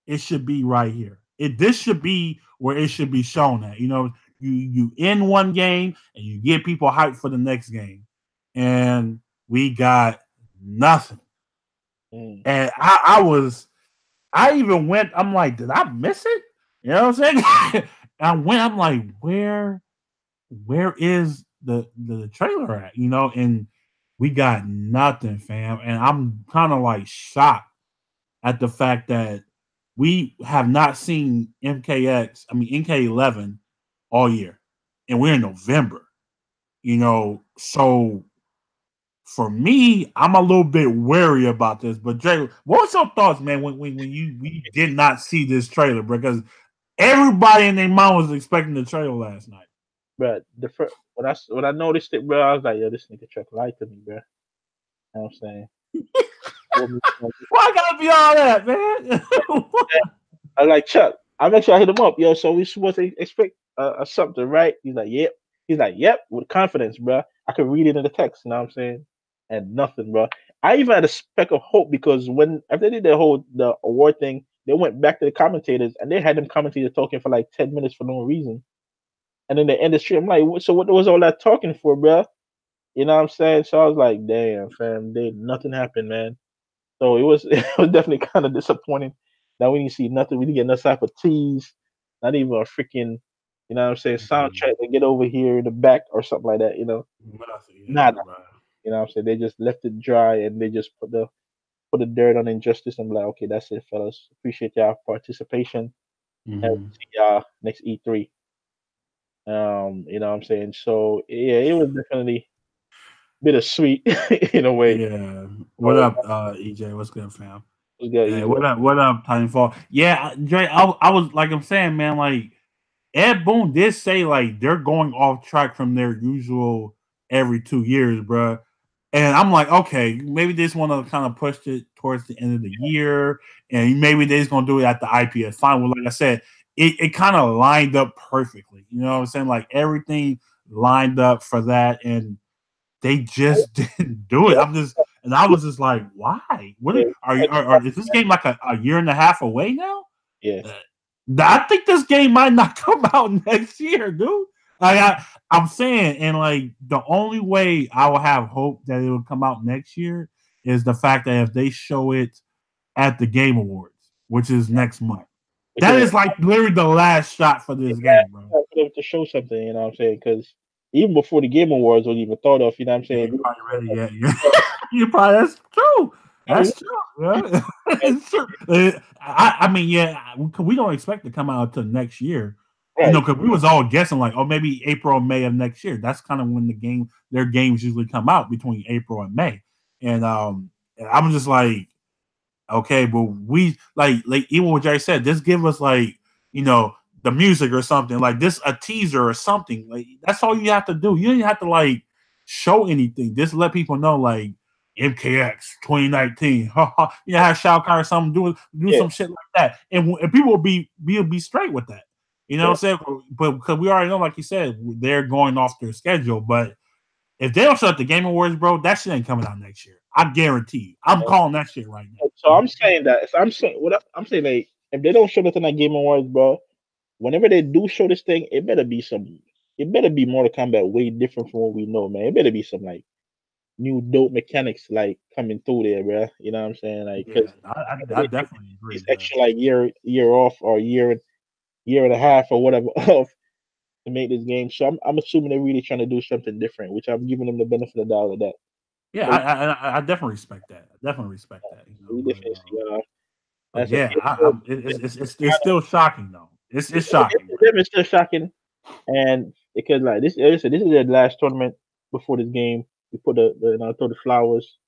Speaker 1: it should be right here. This should be where it should be shown at. You end one game and you get people hyped for the next game. And we got nothing. And I even went, I'm like, did I miss it? You know what I'm saying? I'm like, where is the trailer at? And we got nothing, fam. And I'm kind of like shocked at the fact that we have not seen MK11 all year. And we're in November. So for me, I'm a little bit wary about this. But Dre, what's your thoughts, man, when we did not see this trailer, bro? Because everybody and their mom was expecting the trailer last night.
Speaker 2: But when I noticed it, bro, I was like, yo, this nigga Chuck lied to me, bro. You know what I'm saying?
Speaker 1: Why gotta be all that, man?
Speaker 2: I was like, Chuck, I make sure I hit him up, yo. So we supposed to expect something, right? He's like, yep. He's like, yep, with confidence, bro. I could read it in the text, you know what I'm saying? And nothing, bro. I even had a speck of hope because after they did the award thing, they went back to the commentators and they had them commentators talking for like 10 minutes for no reason. And then they end the stream. I'm like, so what was all that talking for, bro? You know what I'm saying? So I was like, damn, fam, nothing happened, man. So it was it was definitely kind of disappointing that we didn't see nothing. We didn't get no type of tease, not even a freaking, you know what I'm saying, soundtrack to get over here in the back or something like that, Nada. You know what I'm saying? They just left it dry and they just put the dirt on Injustice. I'm like, okay, that's it, fellas. Appreciate y'all participation. And we'll see y'all next E3. You know what I'm saying? So yeah, it was definitely bittersweet in a way.
Speaker 1: Yeah. What
Speaker 2: But
Speaker 1: up, EJ? What's good, fam?
Speaker 2: it was good,
Speaker 1: Hey,
Speaker 2: easy.
Speaker 1: what up, Titanfall? Yeah, Dre, I was like I'm saying, man, like Ed Boon did say like they're going off track from their usual every 2 years, bro. And I'm like, okay, maybe they just want to kind of push it towards the end of the year, and maybe they're just gonna do it at the IPS final. Like I said, it kind of lined up perfectly. You know what I'm saying? Like everything lined up for that, and they just didn't do it.
Speaker 2: Yeah,
Speaker 1: I was just like, why?
Speaker 2: yeah,
Speaker 1: Is this game like a year and a half away now?
Speaker 2: yeah.
Speaker 1: Uh, I think this game might not come out next year, dude. I'm saying, and like the only way I will have hope that it will come out next year is the fact that if they show it at the Game Awards, which is next month, that
Speaker 2: Because
Speaker 1: is like literally the last shot for this game, bro.
Speaker 2: for them to show something, you know what I'm saying? Because even before the Game Awards was even thought of, you know what I'm
Speaker 1: Yeah,
Speaker 2: saying?
Speaker 1: you're probably ready yet. Yeah. You probably that's true.
Speaker 2: I mean,
Speaker 1: That's true. Yeah. It's true. I mean, yeah, we don't expect to come out until next year.
Speaker 2: right.
Speaker 1: Because we was all guessing like, oh, maybe April or May of next year. That's kind of when their games usually come out between April and May. And I'm just like, okay, but we like even what Jay said, just give us like, you know, the music or something, like this a teaser or something. Like that's all you have to do. You don't have to like show anything. Just let people know like MKX 2019. Have Shao Kahn or something do
Speaker 2: Yeah,
Speaker 1: some shit like that. And people will be straight with that. You know
Speaker 2: yeah.
Speaker 1: what I'm saying? But because we already know, like you said, they're going off their schedule. But if they don't show up the Game Awards, bro, that shit ain't coming out next year. I guarantee you. I'm calling that shit right
Speaker 2: So
Speaker 1: now.
Speaker 2: I'm saying that. So I'm saying like if they don't show nothing at Game Awards, bro, whenever they do show this thing, it better be Mortal Kombat way different from what we know, man. It better be some like new dope mechanics like coming through there, bro. You know what I'm saying? Like,
Speaker 1: Yeah,
Speaker 2: because
Speaker 1: I definitely agree,
Speaker 2: these
Speaker 1: bro.
Speaker 2: extra like year off or year and a half or whatever off to make this game. So I'm assuming they're really trying to do something different, which I'm giving them the benefit of the doubt of that.
Speaker 1: Yeah,
Speaker 2: So
Speaker 1: I definitely respect that. I definitely respect that.
Speaker 2: we definitely see.
Speaker 1: But
Speaker 2: That's a
Speaker 1: yeah, it's still shocking though. It's shocking, bro.
Speaker 2: it's still shocking, and because like this, like I said, this is their last tournament before this game. We put throw the flowers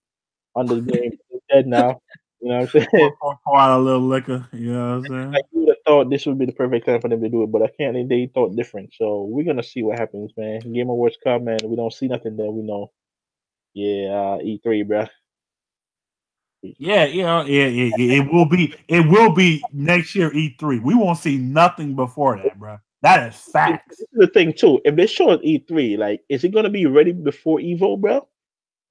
Speaker 2: on the game. It's dead now. You know what I'm saying?
Speaker 1: Pour out a little liquor. You know what I'm
Speaker 2: Like
Speaker 1: saying?
Speaker 2: you would have thought this would be the perfect time for them to do it, but apparently they thought different. So we're gonna see what happens, man. Game Awards come, and we don't see nothing there. We know, yeah, E3, bruh.
Speaker 1: Yeah, it will be. It will be next year E3. We won't see nothing before that, bro. That is facts.
Speaker 2: This is the thing too. If they show at E3, like, is it gonna be ready before Evo, bro?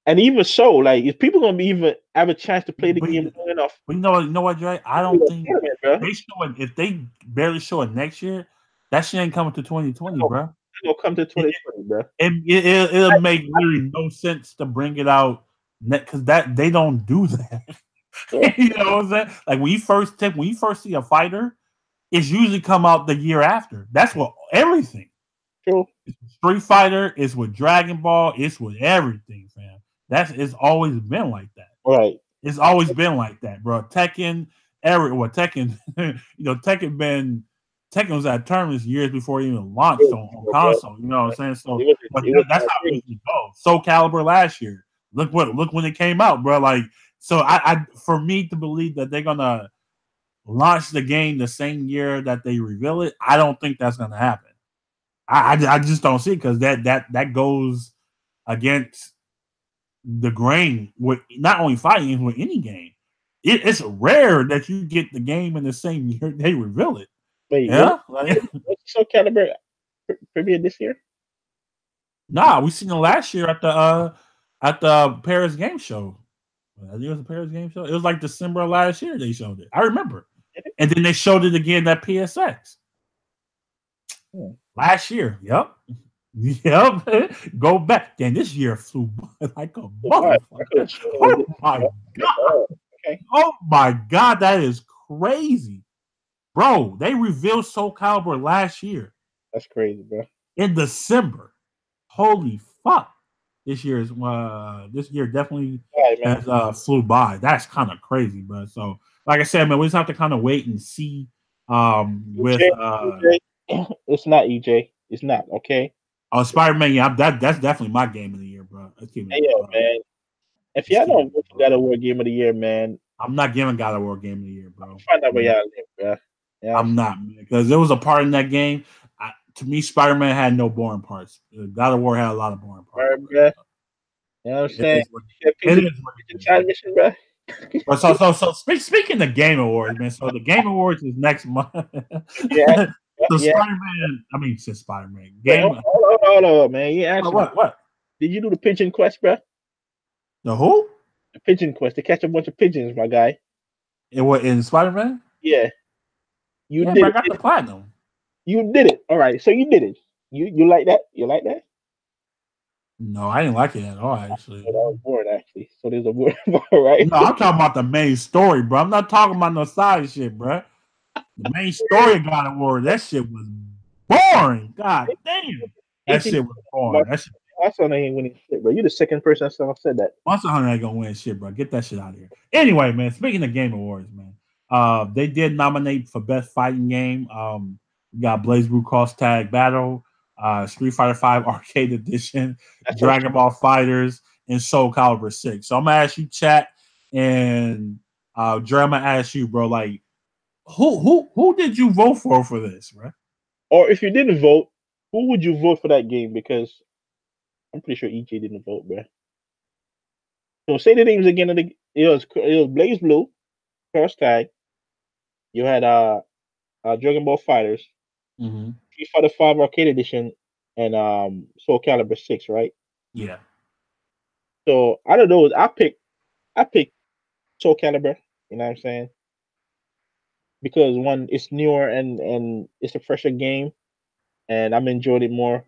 Speaker 2: And even so, like, is people gonna be even have a chance to play the
Speaker 1: But,
Speaker 2: game long enough?
Speaker 1: but you know what, Dre? I don't think they show it. If they barely show it next year, that shit ain't coming to 2020, bro.
Speaker 2: It'll come to 2020, bro.
Speaker 1: It'll make literally no sense to bring it out because that they don't do that. You know what I'm saying? Like when you first see a fighter, it's usually come out the year after. That's what everything.
Speaker 2: True.
Speaker 1: It's with Street Fighter, it's with Dragon Ball, it's with everything, fam. It's always been like that.
Speaker 2: Right.
Speaker 1: It's always been like that, bro. Tekken, Tekken, Tekken was at tournaments years before it even launched on console. You know what I'm saying? So that's how it usually goes. Soul Calibur last year. Look when it came out, bro. Like, so I for me to believe that they're gonna launch the game the same year that they reveal it, I don't think that's gonna happen. I just don't see it because that goes against the grain with not only fighting with any game. It's rare that you get the game in the same year they reveal it.
Speaker 2: Wait,
Speaker 1: Yeah,
Speaker 2: what's Soul Calibur premiere this year?
Speaker 1: Nah, we seen it last year at the Paris Game Show. I think it was the Paris Game Show. It was like December of last year they showed it. I remember, and then they showed it again at PSX last year. Yep. Yep. Go back. Then this year flew by like a motherfucker. Oh my god.
Speaker 2: Okay.
Speaker 1: Oh my god, that is crazy. Bro, they revealed Soul Calibur last year.
Speaker 2: That's crazy, bro.
Speaker 1: In December. Holy fuck. This year definitely has flew by. That's kind of crazy, bro. So like I said, man, we just have to kind of wait and see with
Speaker 2: EJ. It's not EJ. It's not, okay?
Speaker 1: Oh, Spider-Man, yeah, that's definitely my game of the year, bro.
Speaker 2: Hey, yo, man. If y'all don't vote for God of War game of the year, man,
Speaker 1: I'm not giving God of War game of the year, bro.
Speaker 2: Find out where y'all live, bro.
Speaker 1: Yeah, I'm not, man, because there was a part in that game. To me, Spider-Man had no boring parts. God of War had a lot of boring parts.
Speaker 2: Bro. You know what I'm saying?
Speaker 1: Transmission, bro. So speaking of Game Awards, man. So the Game Awards is next month.
Speaker 2: Yeah.
Speaker 1: So Spider-Man. I mean, it's Spider-Man.
Speaker 2: Hold on, man. You asked
Speaker 1: what?
Speaker 2: Did you do the pigeon quest, bro?
Speaker 1: The who?
Speaker 2: The pigeon quest to catch a bunch of pigeons, my guy.
Speaker 1: In Spider-Man?
Speaker 2: Yeah.
Speaker 1: You did. I got the platinum.
Speaker 2: You did it. All right. So you did it. You like that? You like that?
Speaker 1: No, I didn't like it at all, actually.
Speaker 2: That was boring, actually. So there's a word, right?
Speaker 1: No, I'm talking about the main story, bro. I'm not talking about no side shit, bro. The main story of God of War, that shit was boring. God damn. That shit was boring.
Speaker 2: Monster Hunter ain't winning shit, bro. You're the second person that said that.
Speaker 1: Monster Hunter ain't gonna win shit, bro. Get that shit out of here. Anyway, man, speaking of Game Awards, man, they did nominate for Best Fighting Game. We got Blaze Blue Cross Tag Battle, Street Fighter V Arcade Edition, Dragon Ball Fighters, and Soul Calibur 6. So I'm gonna ask you, chat, and Dre, I'm gonna ask you, bro, like, who did you vote for this, bro?
Speaker 2: Or if you didn't vote, who would you vote for that game? Because I'm pretty sure EJ didn't vote, bro. So say the names again. It was Blaze Blue, Cross Tag. You had Dragon Ball Fighters, Street Fighter V Arcade Edition, and Soul Calibur 6, right?
Speaker 1: Yeah.
Speaker 2: So out of those, I picked Soul Calibur. You know what I'm saying? Because one, it's newer and it's a fresher game, and I'm enjoyed it more.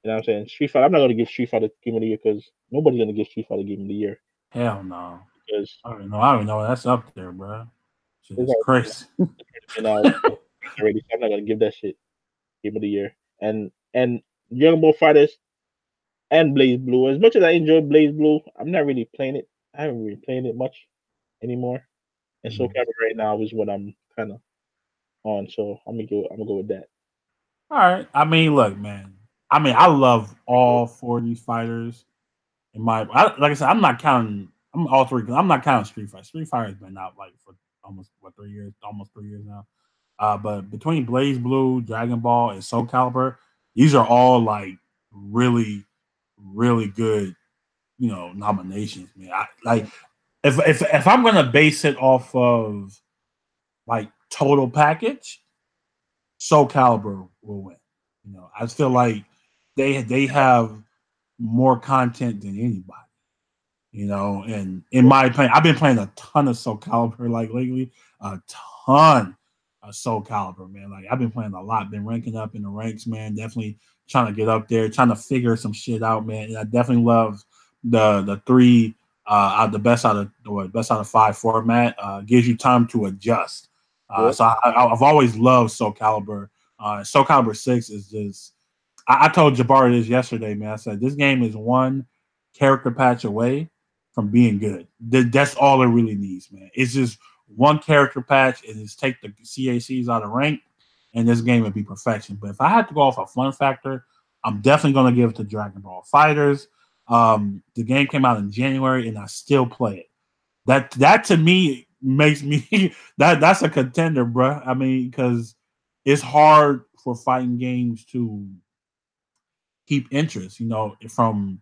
Speaker 2: You know what I'm saying? Street Fighter. I'm not gonna give Street Fighter Game of the Year because nobody's gonna give Street Fighter Game of the Year.
Speaker 1: Hell no.
Speaker 2: Because
Speaker 1: I don't know. That's up there, bro. Shit is crazy.
Speaker 2: Already, so I'm not gonna give that shit Game of the Year. And Dragon Ball Fighters and Blaze Blue. As much as I enjoy Blaze Blue, I'm not really playing it. I haven't really playing it much anymore. And Soul Calibur right now is what I'm kind of on. So I'm gonna go with that.
Speaker 1: All right. I mean, look, man. I love all 4 of these fighters. Like I said, I'm not counting. I'm all three. I'm not counting Street Fighter. Street Fighter has been out like for almost 3 years. Almost 3 years now. But between Blaze Blue, Dragon Ball, and Soul Calibur, these are all like really, really good, nominations, man. if I'm gonna base it off of like total package, Soul Calibur will win. You know, I feel like they have more content than anybody. You know, and in my opinion, I've been playing a ton of Soul Calibur like lately, a ton of Soul Calibur, man. Like I've been playing a lot, been ranking up in the ranks, man. Definitely trying to get up there, trying to figure some shit out, man. And I definitely love the three the best out of five format. Gives you time to adjust.
Speaker 2: Yep.
Speaker 1: So I've always loved Soul Calibur. Soul Calibur 6 is just. I told Jabari this yesterday, man. I said this game is one character patch away from being good. That's all it really needs, man. It's just one character patch and just take the CACs out of rank, and this game would be perfection. But if I had to go off a fun factor, I'm definitely going to give it to Dragon Ball Fighters. The game came out in January, and I still play it. That to me makes me that's a contender, bro. I mean, because it's hard for fighting games to keep interest, you know, from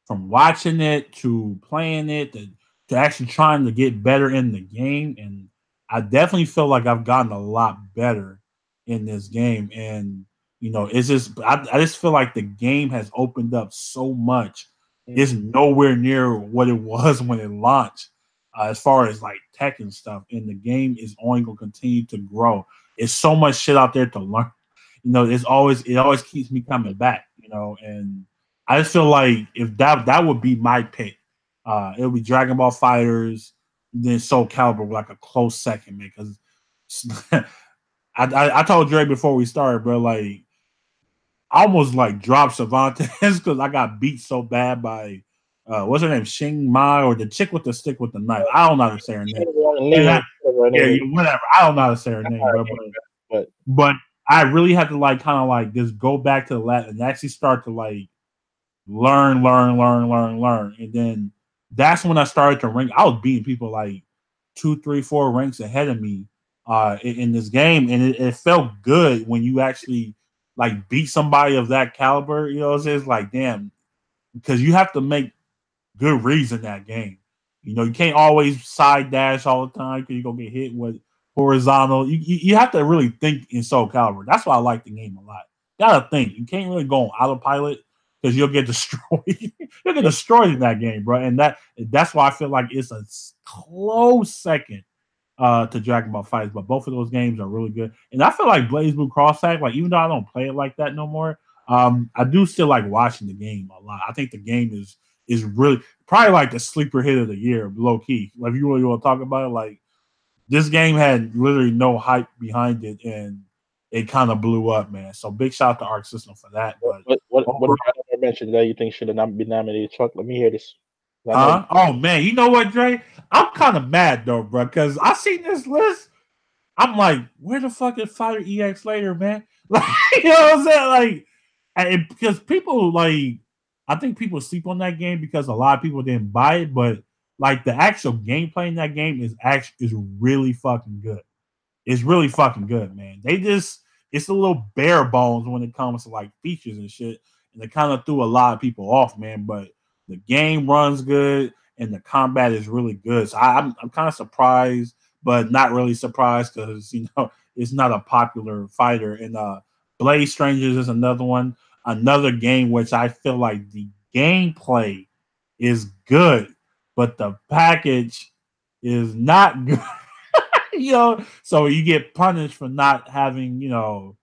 Speaker 1: watching it to playing it to actually trying to get better in the game. And I definitely feel like I've gotten a lot better in this game. And you know, it's just I just feel like the game has opened up so much. It's nowhere near what it was when it launched, as far as like tech and stuff. And the game is only going to continue to grow. It's so much shit out there to learn. You know, it always keeps me coming back. You know, and I just feel like if that would be my pick, it would be Dragon Ball Fighters, then Soul Calibur, like a close second, man. Because I told Dre before we started, bro, like I almost like dropped Cervantes because I got beat so bad by what's her name, Shing Mai, or the chick with the stick with the knife. I don't know how to say her name. Yeah, whatever. I don't know how to say her name, bro. But I really had to like kind of like just go back to the lab and actually start to like learn. And then that's when I started to rank. I was beating people like 2, 3, 4 ranks ahead of me in this game. And it felt good when you actually like beat somebody of that caliber. You know, it's like, damn, because you have to make good reads in that game. You know, you can't always side dash all the time because you're going to get hit with horizontal. You have to really think in Soul Calibur. That's why I like the game a lot. Gotta think. You can't really go on autopilot because you'll get destroyed. You'll get destroyed in that game, bro. And that's why I feel like it's a close second to Dragon Ball FighterZ. But both of those games are really good. And I feel like Blaze Blue Cross Tag, like even though I don't play it like that no more, I do still like watching the game a lot. I think the game is really probably like the sleeper hit of the year, low key. Like, if you really want to talk about it, like this game had literally no hype behind it, and it kind of blew up, man. So big shout out to Arc System for that. But
Speaker 2: what I mentioned that you think should have not been nominated? Chuck, let me hear this.
Speaker 1: huh? Oh man, you know what, Dre? I'm kind of mad though, bro, because I seen this list. I'm like, where the fuck is Fighter EX later, man? Like, you know what I'm saying? Like, and because people like, I think people sleep on that game because a lot of people didn't buy it, but like the actual gameplay in that game is really fucking good. It's really fucking good, man. It's a little bare bones when it comes to like features and shit, and it kind of threw a lot of people off, man. But the game runs good and the combat is really good. So I'm kind of surprised, but not really surprised because you know it's not a popular fighter. And Blade Strangers is another game which I feel like the gameplay is good, but the package is not good. You know, so you get punished for not having, you know,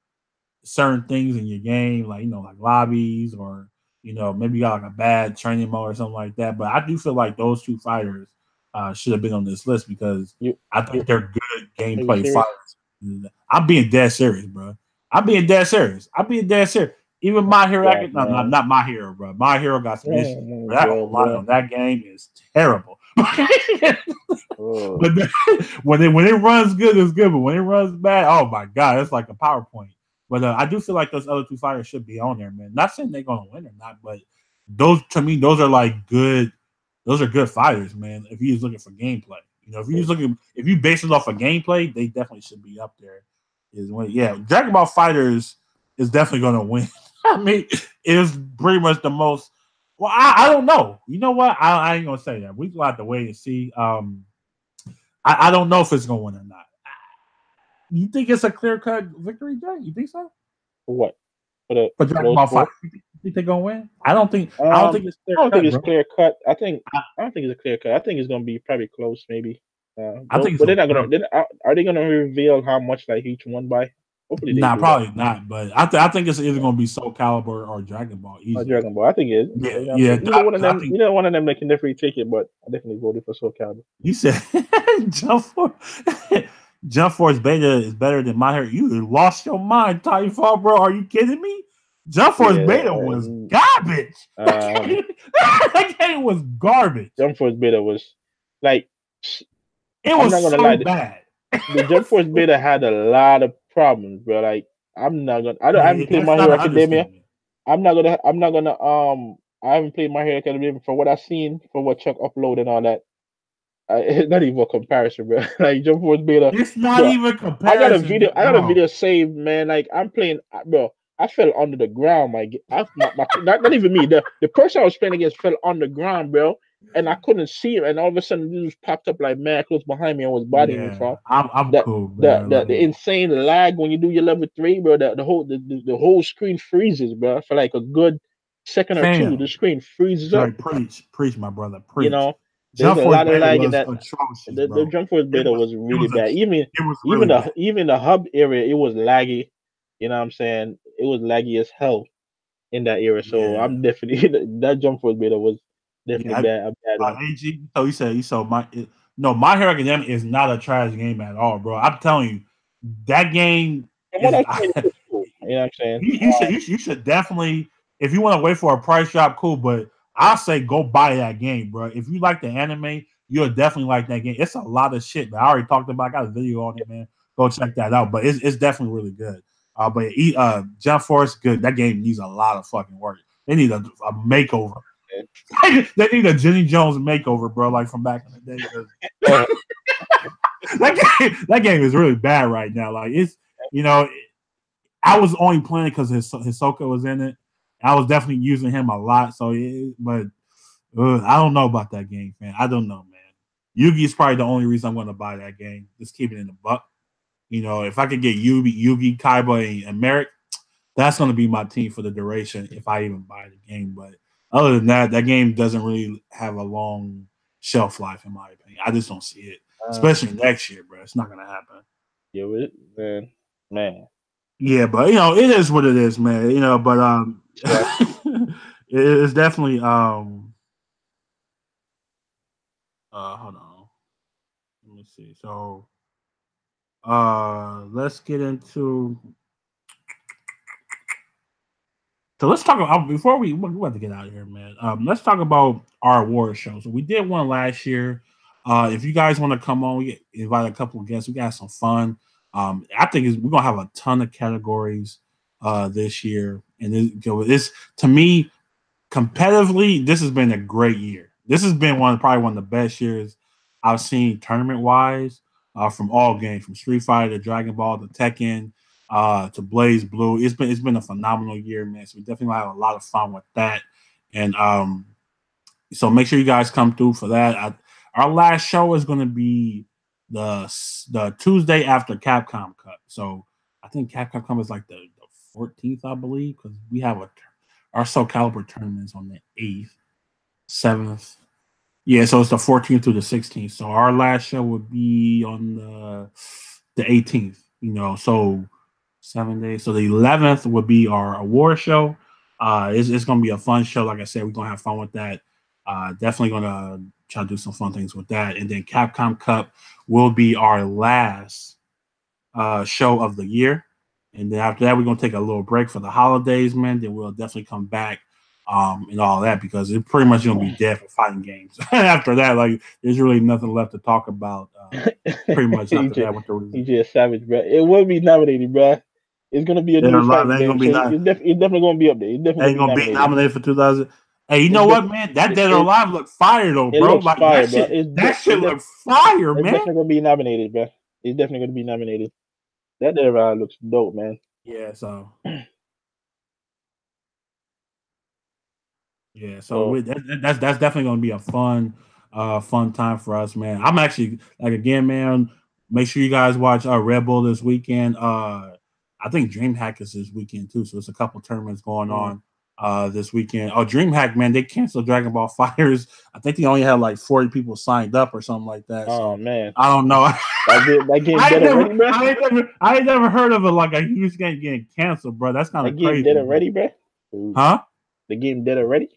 Speaker 1: certain things in your game, like, you know, like lobbies, or, you know, maybe you got like a bad training mode or something like that. But I do feel like those two fighters should have been on this list because I think they're good gameplay fighters. I'm being dead serious, bro. I'm being dead serious. Even My Hero, not My Hero, bro. My Hero got some issues. That online on that game is terrible. But when it runs good, it's good. But when it runs bad, oh my god, it's like a PowerPoint. But I do feel like those other two fighters should be on there, man. Not saying they're gonna win or not, but those to me, those are like good. Those are good fighters, man. If you're looking for gameplay, you know, if you base it off of gameplay, they definitely should be up there. Yeah, Dragon Ball Fighters is definitely gonna win. I mean, it was pretty much the most Well, I don't know. You know what? I ain't gonna say that. We will have to wait and see. I don't know if it's gonna win or not. You think it's a clear cut victory, Jay? You think so?
Speaker 2: For what? For
Speaker 1: Dragon
Speaker 2: those
Speaker 1: Ball Five,
Speaker 2: four?
Speaker 1: you think they're gonna win? I don't think. I don't
Speaker 2: Um,
Speaker 1: think it's clear
Speaker 2: I don't think
Speaker 1: cut,
Speaker 2: it's
Speaker 1: bro.
Speaker 2: clear cut.
Speaker 1: I,
Speaker 2: I don't think it's a clear cut. I think it's gonna be probably close, maybe.
Speaker 1: I think it's
Speaker 2: But
Speaker 1: a
Speaker 2: they're not gonna.
Speaker 1: real.
Speaker 2: Are they gonna reveal how much like each one by? Hopefully they
Speaker 1: Nah,
Speaker 2: do that.
Speaker 1: probably not. But I think it's either gonna be Soul Calibur or Dragon Ball easily.
Speaker 2: Dragon Ball. I think it is.
Speaker 1: Yeah,
Speaker 2: You know what I'm
Speaker 1: yeah.
Speaker 2: saying? Either one of
Speaker 1: I
Speaker 2: them.
Speaker 1: think
Speaker 2: Either one of them they can definitely take it. But I definitely voted for Soul Calibur.
Speaker 1: you said Jump Force. Jump Force Beta is better than My Hero. You lost your mind, Titanfall, bro. Are you kidding me? Jump Force Beta was
Speaker 2: Yeah.
Speaker 1: garbage.
Speaker 2: Um,
Speaker 1: That game was garbage.
Speaker 2: Jump Force Beta was like.
Speaker 1: It
Speaker 2: I'm
Speaker 1: was
Speaker 2: not gonna
Speaker 1: so
Speaker 2: lie.
Speaker 1: bad.
Speaker 2: The Jump Force Beta had a lot of problems, bro. Like I'm not gonna. I haven't played
Speaker 1: That's
Speaker 2: My
Speaker 1: not
Speaker 2: Hero
Speaker 1: an
Speaker 2: Academia.
Speaker 1: understatement.
Speaker 2: I'm not gonna. I haven't played My Hero Academia for what I've seen, for what Chuck upload and all that. It's not even a comparison, bro. Like Jump Force Beta,
Speaker 1: It's not
Speaker 2: bro.
Speaker 1: even comparison,
Speaker 2: I got a
Speaker 1: bro.
Speaker 2: video saved, man. Like I'm playing, bro. I fell under the ground. Not even me. The person I was playing against fell on the ground, bro. And I couldn't see him. And all of a sudden, he just popped up like mad close behind me and was bodying me
Speaker 1: Yeah,
Speaker 2: from
Speaker 1: I'm
Speaker 2: that.
Speaker 1: cool, bro.
Speaker 2: The insane lag when you do your level 3, bro. The whole screen freezes, bro. For like a good second or two, the
Speaker 1: Fam,
Speaker 2: screen freezes up.
Speaker 1: Dre, preach, my brother,
Speaker 2: You
Speaker 1: preach.
Speaker 2: know, there's
Speaker 1: Jump
Speaker 2: a
Speaker 1: Force
Speaker 2: lot of
Speaker 1: Beta
Speaker 2: lag in
Speaker 1: was
Speaker 2: that.
Speaker 1: atrocious,
Speaker 2: The
Speaker 1: bro.
Speaker 2: Jump Force beta was
Speaker 1: It
Speaker 2: really
Speaker 1: was
Speaker 2: bad.
Speaker 1: it was really bad.
Speaker 2: Even the hub area, it was laggy. You know what I'm saying? It was laggy as hell in that era. So
Speaker 1: Yeah,
Speaker 2: I'm definitely that Jump Force beta was definitely
Speaker 1: yeah.
Speaker 2: a bad one.
Speaker 1: AG, so you said no, My Hero Academia is not a trash game at all, bro. I'm telling you, that game
Speaker 2: From what
Speaker 1: is.
Speaker 2: I've seen, it was cool. You know what I'm saying?
Speaker 1: You should definitely, if you want to wait for a price drop, cool. But I'll say go buy that game, bro. If you like the anime, you'll definitely like that game. It's a lot of shit, man. I already talked about. I got a video on it, man. Go check that out. But it's definitely really good. Jump Force, good. That game needs a lot of fucking work. They need a makeover. They need a Jenny Jones makeover, bro. Like from back in the day.
Speaker 2: Uh,
Speaker 1: That game is really bad right now. Like it's you know I was only playing because Hisoka was in it. I was definitely using him a lot. But I don't know about that game, man. I don't know, man. Yugi is probably the only reason I'm going to buy that game. Just keep it in the buck. You know, if I could get Yugi, Kaiba, and Merrick, that's going to be my team for the duration if I even buy the game. But other than that, that game doesn't really have a long shelf life, in my opinion. I just don't see it, especially next year, bro. It's not going to happen.
Speaker 2: yeah, man.
Speaker 1: Yeah, but it is what it is, man. But
Speaker 2: Yeah.
Speaker 1: it's definitely hold on. Let me see. So let's get into let's talk about before we have to get out of here, man. Let's talk about our award show. So we did one last year. If you guys want to come on, we invite a couple of guests. We got some fun. I think we're gonna have a ton of categories this year, and it's to me competitively, this has been a great year. This has been probably one of the best years I've seen tournament wise from all games, from Street Fighter to Dragon Ball to Tekken to Blaze Blue. It's been a phenomenal year, man. So we definitely have a lot of fun with that, and so make sure you guys come through for that. Our last show is going to be the Tuesday after Capcom Cup. So I think Capcom Cup is like the 14th, I believe, because we have our Soul Calibur tournament is on the 8th, 7th. Yeah, so it's the 14th through the 16th. So our last show would be on the 18th. So 7 days. So the 11th would be our award show. It's going to be a fun show. Like I said, we're going to have fun with that. Definitely going to try to do some fun things with that. And then Capcom Cup will be our last show of the year. And then after that, we're going to take a little break for the holidays, man. Then we'll definitely come back and all that because it's pretty much going to be dead for fighting games. After that, like, there's really nothing left to talk about pretty much after that with the reason.
Speaker 2: EJ is savage, bro. It will be nominated, bro. It's gonna be a new fighting game, so it's definitely gonna be up there. It's definitely
Speaker 1: gonna be nominated for 2000. Hey, you know what, man? That Dead or Alive looked fire though,
Speaker 2: it
Speaker 1: bro.
Speaker 2: looks
Speaker 1: Like
Speaker 2: fire,
Speaker 1: that
Speaker 2: bro.
Speaker 1: shit. That shit looked fire,
Speaker 2: It's
Speaker 1: man.
Speaker 2: definitely gonna be nominated, bro. It's definitely gonna be nominated. That Dead or Alive looks dope, man.
Speaker 1: Yeah. So Yeah, so that's definitely going to be a fun time for us, man. I'm actually like again, man. Make sure you guys watch Red Bull this weekend. I think DreamHack is this weekend too, so it's a couple tournaments going on this weekend. Oh, DreamHack, man, they canceled Dragon Ball Fighters. I think they only had like 40 people signed up or something like that.
Speaker 2: Oh
Speaker 1: so
Speaker 2: man,
Speaker 1: I don't know.
Speaker 2: that game dead already, bro.
Speaker 1: I ain't never heard of it like a huge game getting canceled, bro. That's kind of
Speaker 2: That game
Speaker 1: crazy.
Speaker 2: dead already, bro.
Speaker 1: Huh?
Speaker 2: The game dead already.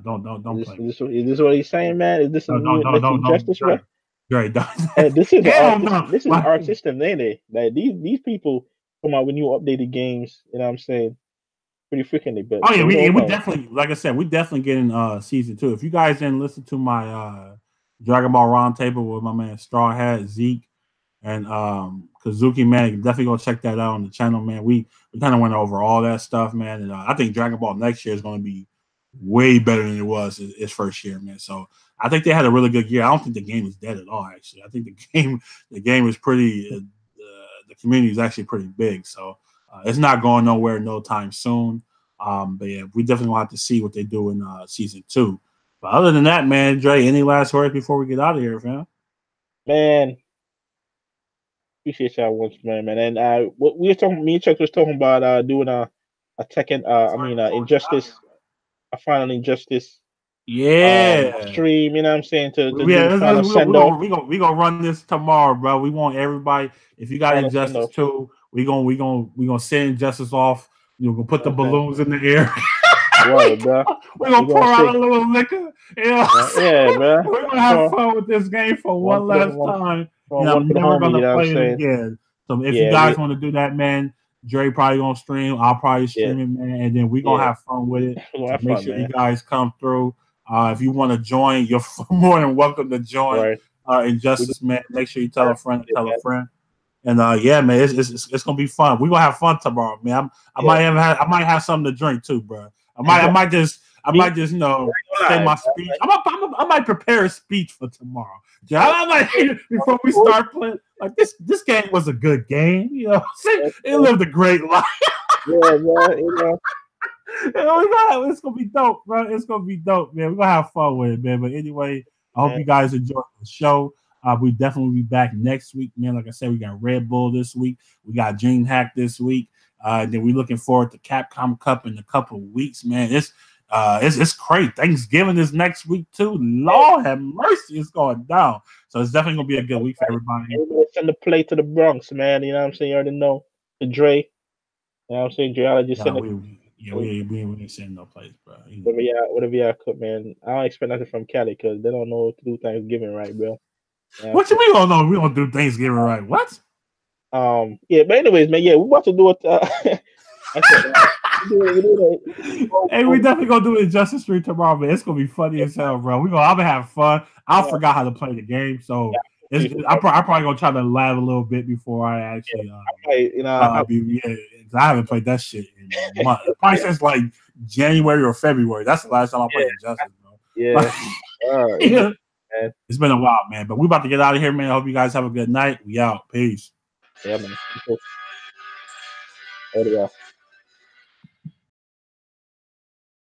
Speaker 1: Don't play.
Speaker 2: Is this what he's saying, man? Is this some new injustice, bro?
Speaker 1: Great.
Speaker 2: Hey, this is
Speaker 1: no.
Speaker 2: this is our system, ain't it? Like these people come out with new updated games. You know what I'm saying? Pretty freaking but
Speaker 1: oh yeah, we definitely, like I said, we definitely getting season 2. If you guys didn't listen to my Dragon Ball Roundtable with my man Straw Hat, Zeke, and Kazuki, man, definitely go check that out on the channel, man. We kind of went over all that stuff, man, and I think Dragon Ball next year is going to be way better than it was its first year, man. So I think they had a really good year. I don't think the game is dead at all. Actually, I think the game is pretty. The community is actually pretty big, so it's not going nowhere no time soon. But yeah, we definitely want to see what they do in season 2. But other than that, man, Dre, any last words before we get out of here, fam?
Speaker 2: Man, appreciate y'all once, man. And what we were talking, me and Chuck was talking about doing a Tekken, Injustice, a final Injustice stream. You know what I'm saying, to do the final send off.
Speaker 1: We gonna run this tomorrow, bro. We want everybody. If you got Injustice 2, we gonna send Injustice off. You're gonna put the balloons in the air.
Speaker 2: Right, bro.
Speaker 1: We're gonna pour out a little liquor.
Speaker 2: Yeah, bro.
Speaker 1: We're gonna have fun with this game for one last time. I'm never gonna play it again. So if you guys want to do that, man, Dre probably gonna stream. I'll probably stream it, man, and then we gonna have fun with it. So make sure you guys come through. If you want to join, you're more than welcome to join. Injustice, man. Make sure you tell a friend. And yeah, man, it's gonna be fun. We're gonna have fun tomorrow, man. I might have something to drink too, bro. I might just say my speech. I might prepare a speech for tomorrow. Yeah, I might before we start playing. Like this game was a good game, you know. It lived a great life. It's gonna be dope, bro. It's gonna be dope, man. We're gonna have fun with it, man. But anyway, I hope you guys enjoyed the show. We definitely will be back next week, man. Like I said, we got Red Bull this week. We got DreamHack this week. And then we're looking forward to Capcom Cup in a couple of weeks, man. It's crazy. Thanksgiving is next week too. Lord have mercy, it's going down. So it's definitely gonna be a good week for everybody.
Speaker 2: Everybody send the play to the Bronx, man. You know what I'm saying? You already know the Dre. You know what I'm saying? Dre, I just send it.
Speaker 1: We ain't sending no plays, bro.
Speaker 2: Whatever y'all cook, man. I don't expect nothing from Cali because they don't know what to do Thanksgiving right, bro.
Speaker 1: What you mean? Oh no, we don't do Thanksgiving right? What?
Speaker 2: Yeah, but anyways, man, yeah, we about to do it.
Speaker 1: Hey, we definitely gonna do Injustice 3 tomorrow, man. It's gonna be funny as hell, bro. I'm gonna have fun. I forgot how to play the game, so I'm probably gonna try to laugh a little bit before I actually. I haven't played that shit in a month. Probably since like January or February. That's the last time I played Injustice, bro.
Speaker 2: Yeah.
Speaker 1: It's been a while, man. But we about to get out of here, man. I hope you guys have a good night. We out. Peace.
Speaker 2: Yeah, man. There we go.